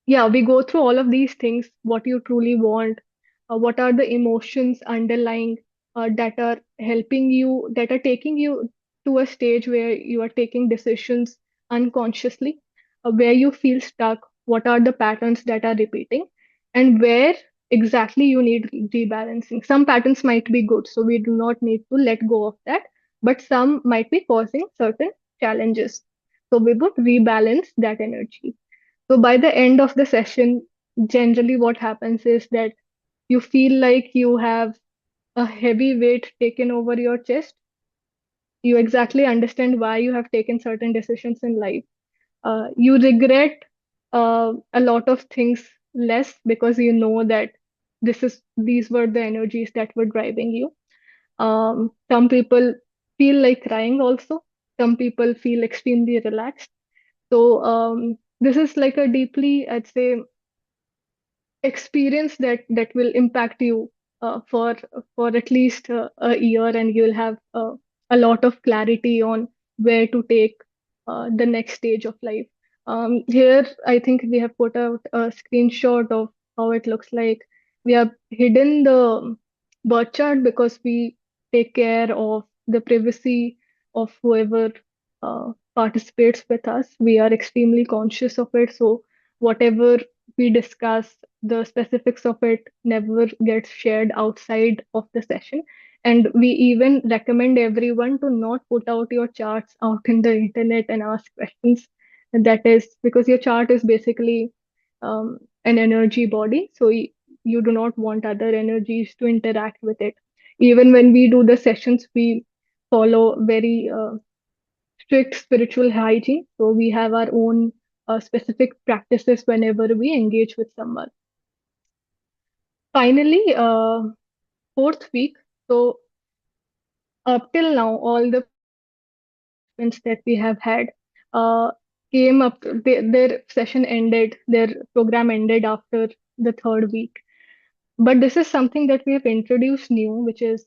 yeah, we go through all of these things, what you truly want, what are the emotions underlying that are helping you, that are taking you to a stage where you are taking decisions unconsciously, where you feel stuck, what are the patterns that are repeating, and where exactly you need rebalancing. Some patterns might be good, so we do not need to let go of that, but some might be causing certain challenges. So we would rebalance that energy. So by the end of the session, generally what happens is that you feel like you have a heavy weight taken over your chest. You exactly understand why you have taken certain decisions in life. You regret a lot of things less because you know that these were the energies that were driving you. Some people feel like crying also. Some people feel extremely relaxed. So this is like a deeply, I'd say, experience that will impact you for at least a year, and you'll have a lot of clarity on where to take the next stage of life. Here I think we have put out a screenshot of how it looks like. We have hidden the birth chart because we take care of the privacy of whoever participates with us. We are extremely conscious of it, so whatever we discuss, the specifics of it never gets shared outside of the session. And we even recommend everyone to not put out your charts out in the internet and ask questions. That is because your chart is basically an energy body, so you do not want other energies to interact with it. Even when we do the sessions, we follow very strict spiritual hygiene. So we have our own specific practices whenever we engage with someone. Finally, fourth week. So up till now, all the participants that we have had uh, came up. Their session ended. Their program ended after the third week. But this is something that we have introduced new, which is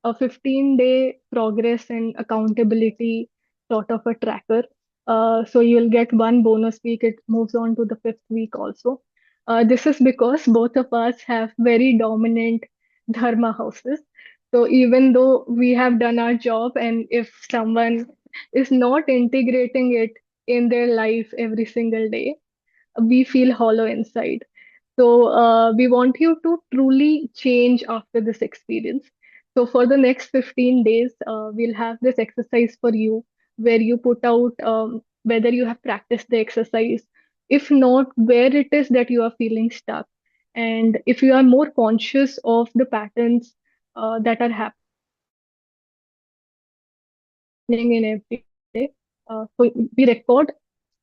a 15-day progress and accountability sort of a tracker. So you'll get one bonus week. It moves on to the fifth week also. This is because both of us have very dominant dharma houses. So even though we have done our job, and if someone is not integrating it in their life every single day, we feel hollow inside. So we want you to truly change after this experience. So for the next 15 days, we'll have this exercise for you where you put out whether you have practiced the exercise. If not, where it is that you are feeling stuck. And if you are more conscious of the patterns that are happening in every day. So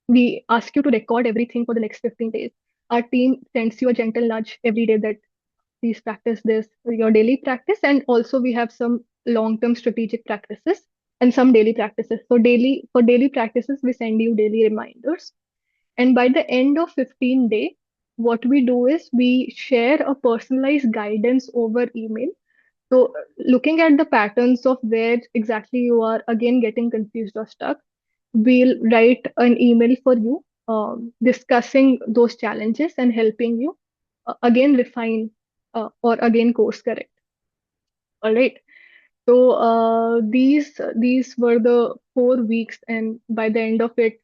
we ask you to record everything for the next 15 days. Our team sends you a gentle nudge every day that please practice this, your daily practice. And also we have some long-term strategic practices and some daily practices. So daily practices, we send you daily reminders. And by the end of 15 day, what we do is we share a personalized guidance over email. So looking at the patterns of where exactly you are again getting confused or stuck, we'll write an email for you discussing those challenges and helping you again refine or again course correct. All right. So these were the 4 weeks, and by the end of it,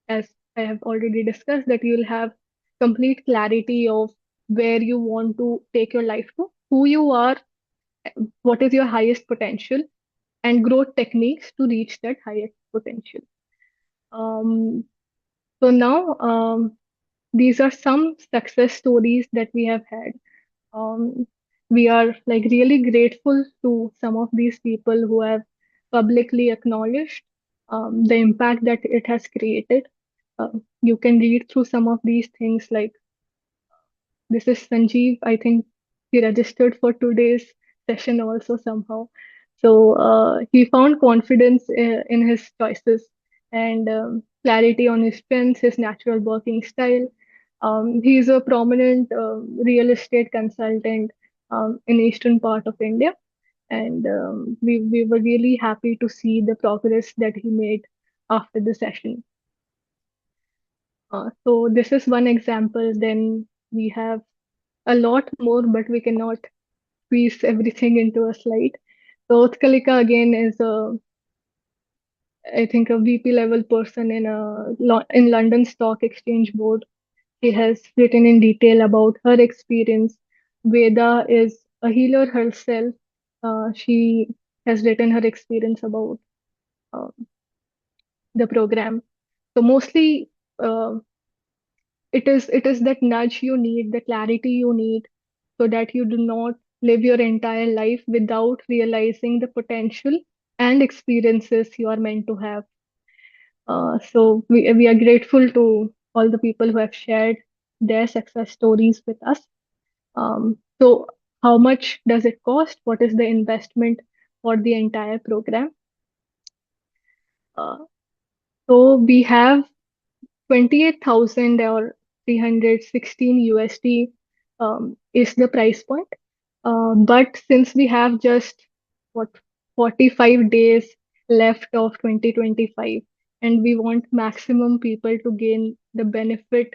as I have already discussed, that you'll have complete clarity of where you want to take your life to, who you are, what is your highest potential, and growth techniques to reach that highest potential. Um, so now these are some success stories that we have had. Um, we are like really grateful to some of these people who have publicly acknowledged the impact that it has created. You can read through some of these things like this is Sanjeev. I think he registered for today's session also somehow. So he found confidence in his choices and clarity on his strengths, his natural working style. He's a prominent real estate consultant in eastern part of India, and we were really happy to see the progress that he made after the session. So this is one example. Then we have a lot more, but we cannot squeeze everything into a slide. So Utkalika again is I think a VP level person in in London Stock Exchange board. She has written in detail about her experience. Veda is a healer herself. She has written her experience about uh, the program. So mostly uh, it is that nudge you need, the clarity you need, so that you do not live your entire life without realizing the potential and experiences you are meant to have. So we are grateful to all the people who have shared their success stories with us. So how much does it cost? What is the investment for the entire program? Uh, so we have 28,000 or 316 USD is the price point. But since we have just what 45 days left of 2025, and we want maximum people to gain the benefit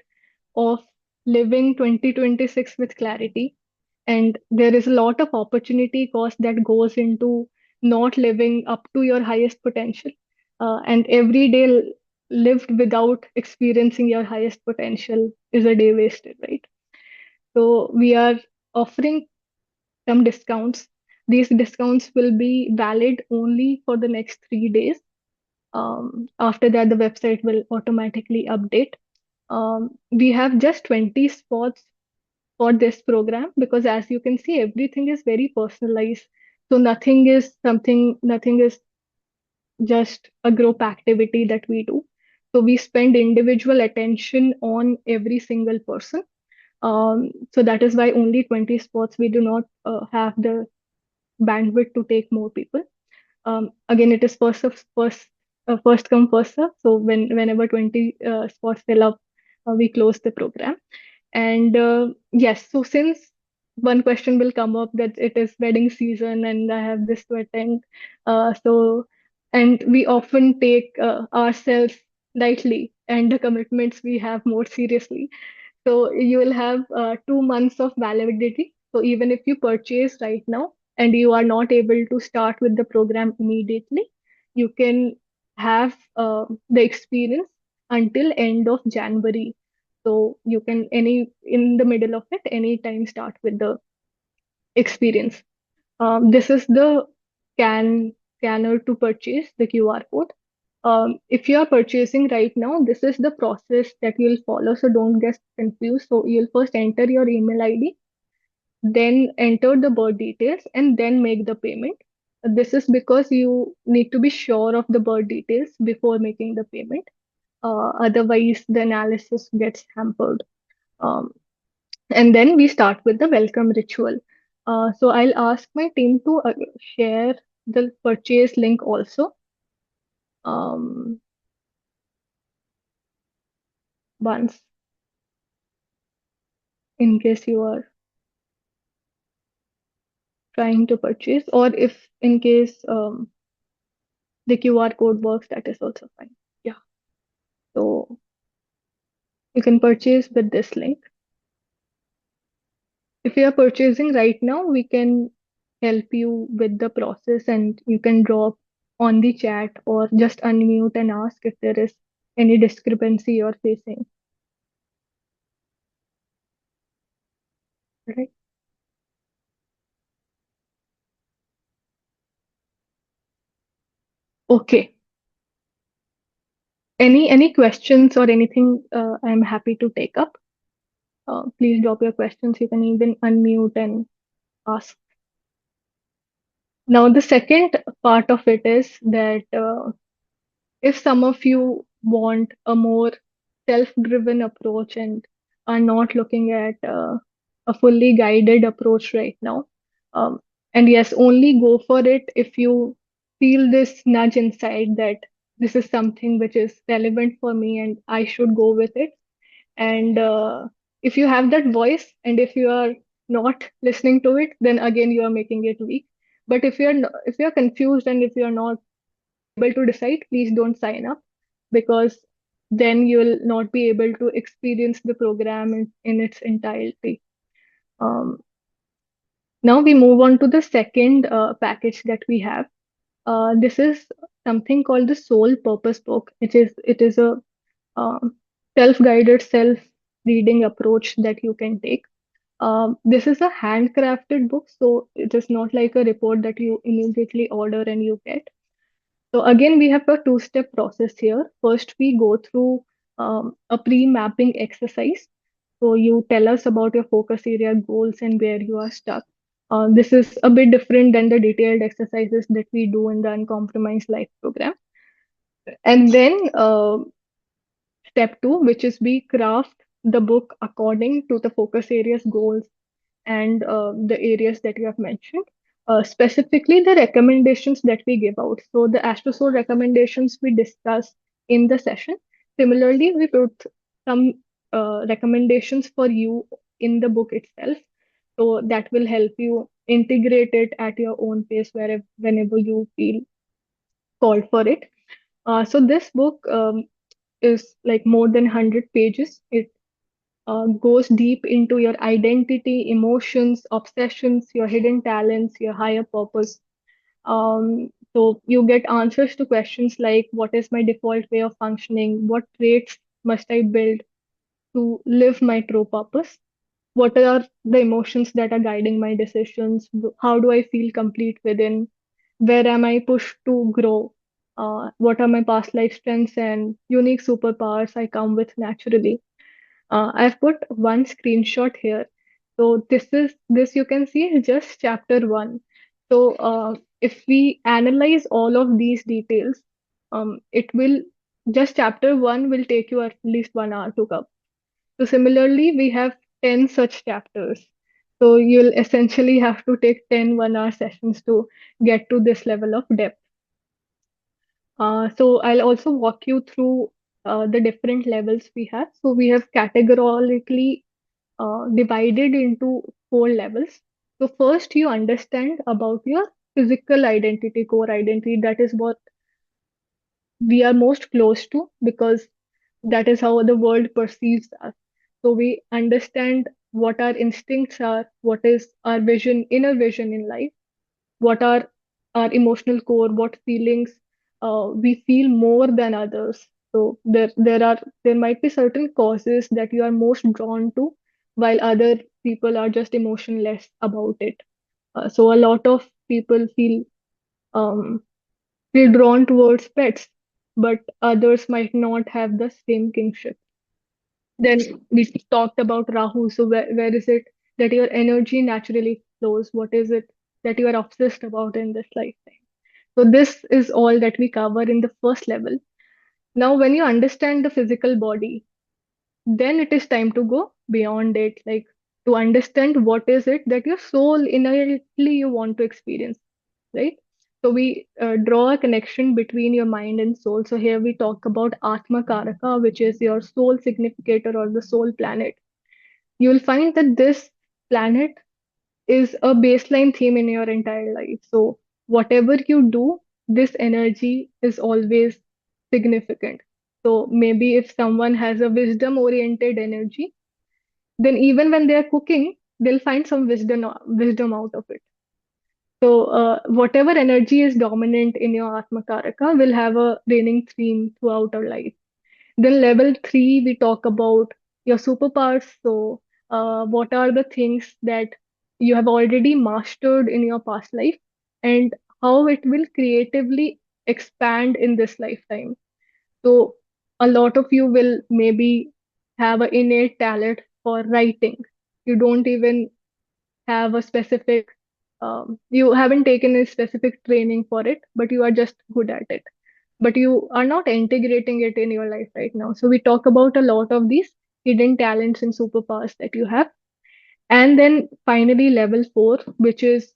of living 2026 with clarity, and there is a lot of opportunity cost that goes into not living up to your highest potential, and every day lived without experiencing your highest potential is a day wasted, right? So we are offering some discounts. These discounts will be valid only for the next 3 days. After that, the website will automatically update. We have just 20 spots for this program because, as you can see, everything is very personalized. So nothing is just a group activity that we do. So we spend individual attention on every single person. So that is why only 20 spots. We do not have the bandwidth to take more people. Again, it is first come first serve. So whenever 20 spots fill up, we close the program. And yes, so since one question will come up that it is wedding season and I have this to attend, and we often take ourselves lightly and the commitments we have more seriously. So you will have 2 months of validity. So even if you purchase right now and you are not able to start with the program immediately, you can have the experience until end of January. So you can any in the middle of it anytime start with the experience. This is the scanner to purchase the QR code. If you are purchasing right now, this is the process that you'll follow. So don't get confused. So you'll first enter your email ID, then enter the birth details, and then make the payment. This is because you need to be sure of the birth details before making the payment. Otherwise, the analysis gets hampered. Um, and then we start with the welcome ritual. So I'll ask my team to share the purchase link also. Um, once in case you are trying to purchase, or if in case the QR code works, that is also fine. Yeah. So you can purchase with this link. If you are purchasing right now, we can help you with the process and you can drop on the chat or just unmute and ask if there is any discrepancy you're facing. Right? Okay. Any questions or anything I'm happy to take up. Please drop your questions. You can even unmute and ask. Now, the second part of it is that if some of you want a more self-driven approach and are not looking at a fully guided approach right now, um, and yes, only go for it if you feel this nudge inside that this is something which is relevant for me and I should go with it. And if you have that voice and if you are not listening to it, then again you are making it weak. But if you're confused and if you're not able to decide, please don't sign up because then you will not be able to experience the program in its entirety. Um, Now we move on to the second package that we have. This is something called the Soul Purpose Book. It is a um, self-guided, self-reading approach that you can take. This is a handcrafted book, so it is not like a report that you immediately order and you get. So again, we have a two-step process here. First, we go through a pre-mapping exercise. So you tell us about your focus area goals and where you are stuck. This is a bit different than the detailed exercises that we do in the Uncompromised Life program. And then step two, which is we craft the book according to the focus areas goals and the areas that you have mentioned. Specifically, the recommendations that we give out. So, the AstroSoul recommendations we discuss in the session. Similarly, we put some recommendations for you in the book itself. So, that will help you integrate it at your own pace whenever you feel called for it. So, this book is like more than 100 pages. It goes deep into your identity, emotions, obsessions, your hidden talents, your higher purpose. So you get answers to questions like what is my default way of functioning? What traits must I build to live my true purpose? What are the emotions that are guiding my decisions? How do I feel complete within? Where am I pushed to grow? what are my past life strengths and unique superpowers I come with naturally. I've put one screenshot here. So this you can see is just chapter one. So if we analyze all of these details, it will just chapter one will take you at least 1 hour to cover. So similarly, we have 10 such chapters. So you'll essentially have to take 10 1 hour sessions to get to this level of depth. So I'll also walk you through the different levels we have. So we have categorically divided into 4 levels. So first you understand about your physical identity, core identity. That is what we are most close to because that is how the world perceives us. So we understand what our instincts are, what is our vision, inner vision in life, what are our emotional core, what feelings we feel more than others. So there might be certain causes that you are most drawn to, while other people are just emotionless about it. So a lot of people um, feel drawn towards pets, but others might not have the same kingship. Then we talked about Rahu. So where is it that your energy naturally flows? What is it that you are obsessed about in this lifetime? So this is all that we cover in the first level. Now, when you understand the physical body, then it is time to go beyond it, like to understand what is it that your soul innately you want to experience, right? So we draw a connection between your mind and soul. So here we talk about Atma Karaka, which is your soul significator or the soul planet. You'll find that this planet is a baseline theme in your entire life. So whatever you do, this energy is always significant. So maybe if someone has a wisdom oriented energy, then even when they're cooking, they'll find some wisdom out of it. So whatever energy is dominant in your Atmakaraka will have a reigning theme throughout our life. Then level three, we talk about your superpowers. So what are the things that you have already mastered in your past life and how it will creatively expand in this lifetime. So a lot of you will maybe have an innate talent for writing. You don't even have a specific you haven't taken a specific training for it, but you are just good at it, but you are not integrating it in your life right now. So we talk about a lot of these hidden talents and superpowers that you have. And then finally level 4, which is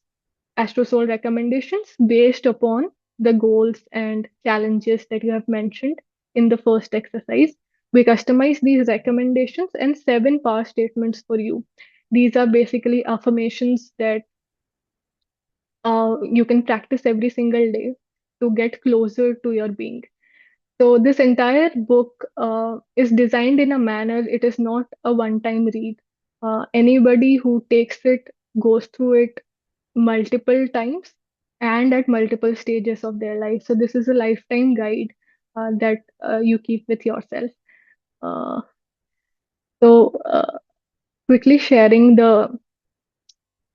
astrosoul recommendations based upon the goals and challenges that you have mentioned in the first exercise. We customize these recommendations and 7 power statements for you. These are basically affirmations that you can practice every single day to get closer to your being. So this entire book is designed in a manner, it is not a one-time read. Anybody who takes it goes through it multiple times and at multiple stages of their life. So this is a lifetime guide that you keep with yourself. Uh, so quickly sharing the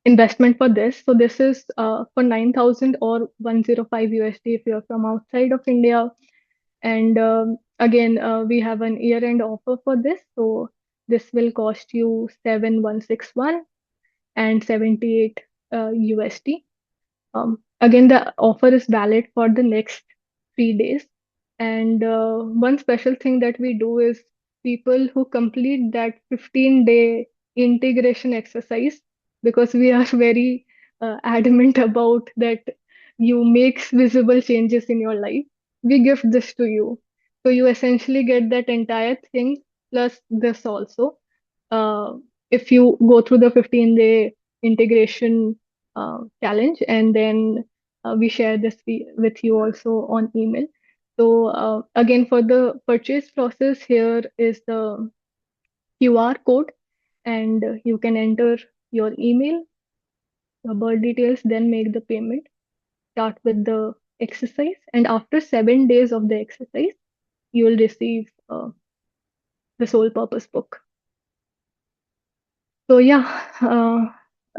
investment for this. So this is for 9,000 or 105 USD if you're from outside of India. And again, we have an year-end offer for this. So this will cost you 7,161 and 78 USD. Again, the offer is valid for the next 3 days. And one special thing that we do is people who complete that 15-day integration exercise, because we are very adamant about that you make visible changes in your life, we gift this to you. So you essentially get that entire thing plus this also. Uh, if you go through the 15-day integration challenge, and then we share this with you also on email. So again, for the purchase process, here is the QR code, and you can enter your email, your birth details, then make the payment, start with the exercise, and after 7 days of the exercise, you will receive the Soul Purpose book. So yeah,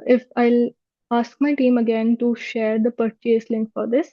if I'll ask my team again to share the purchase link for this.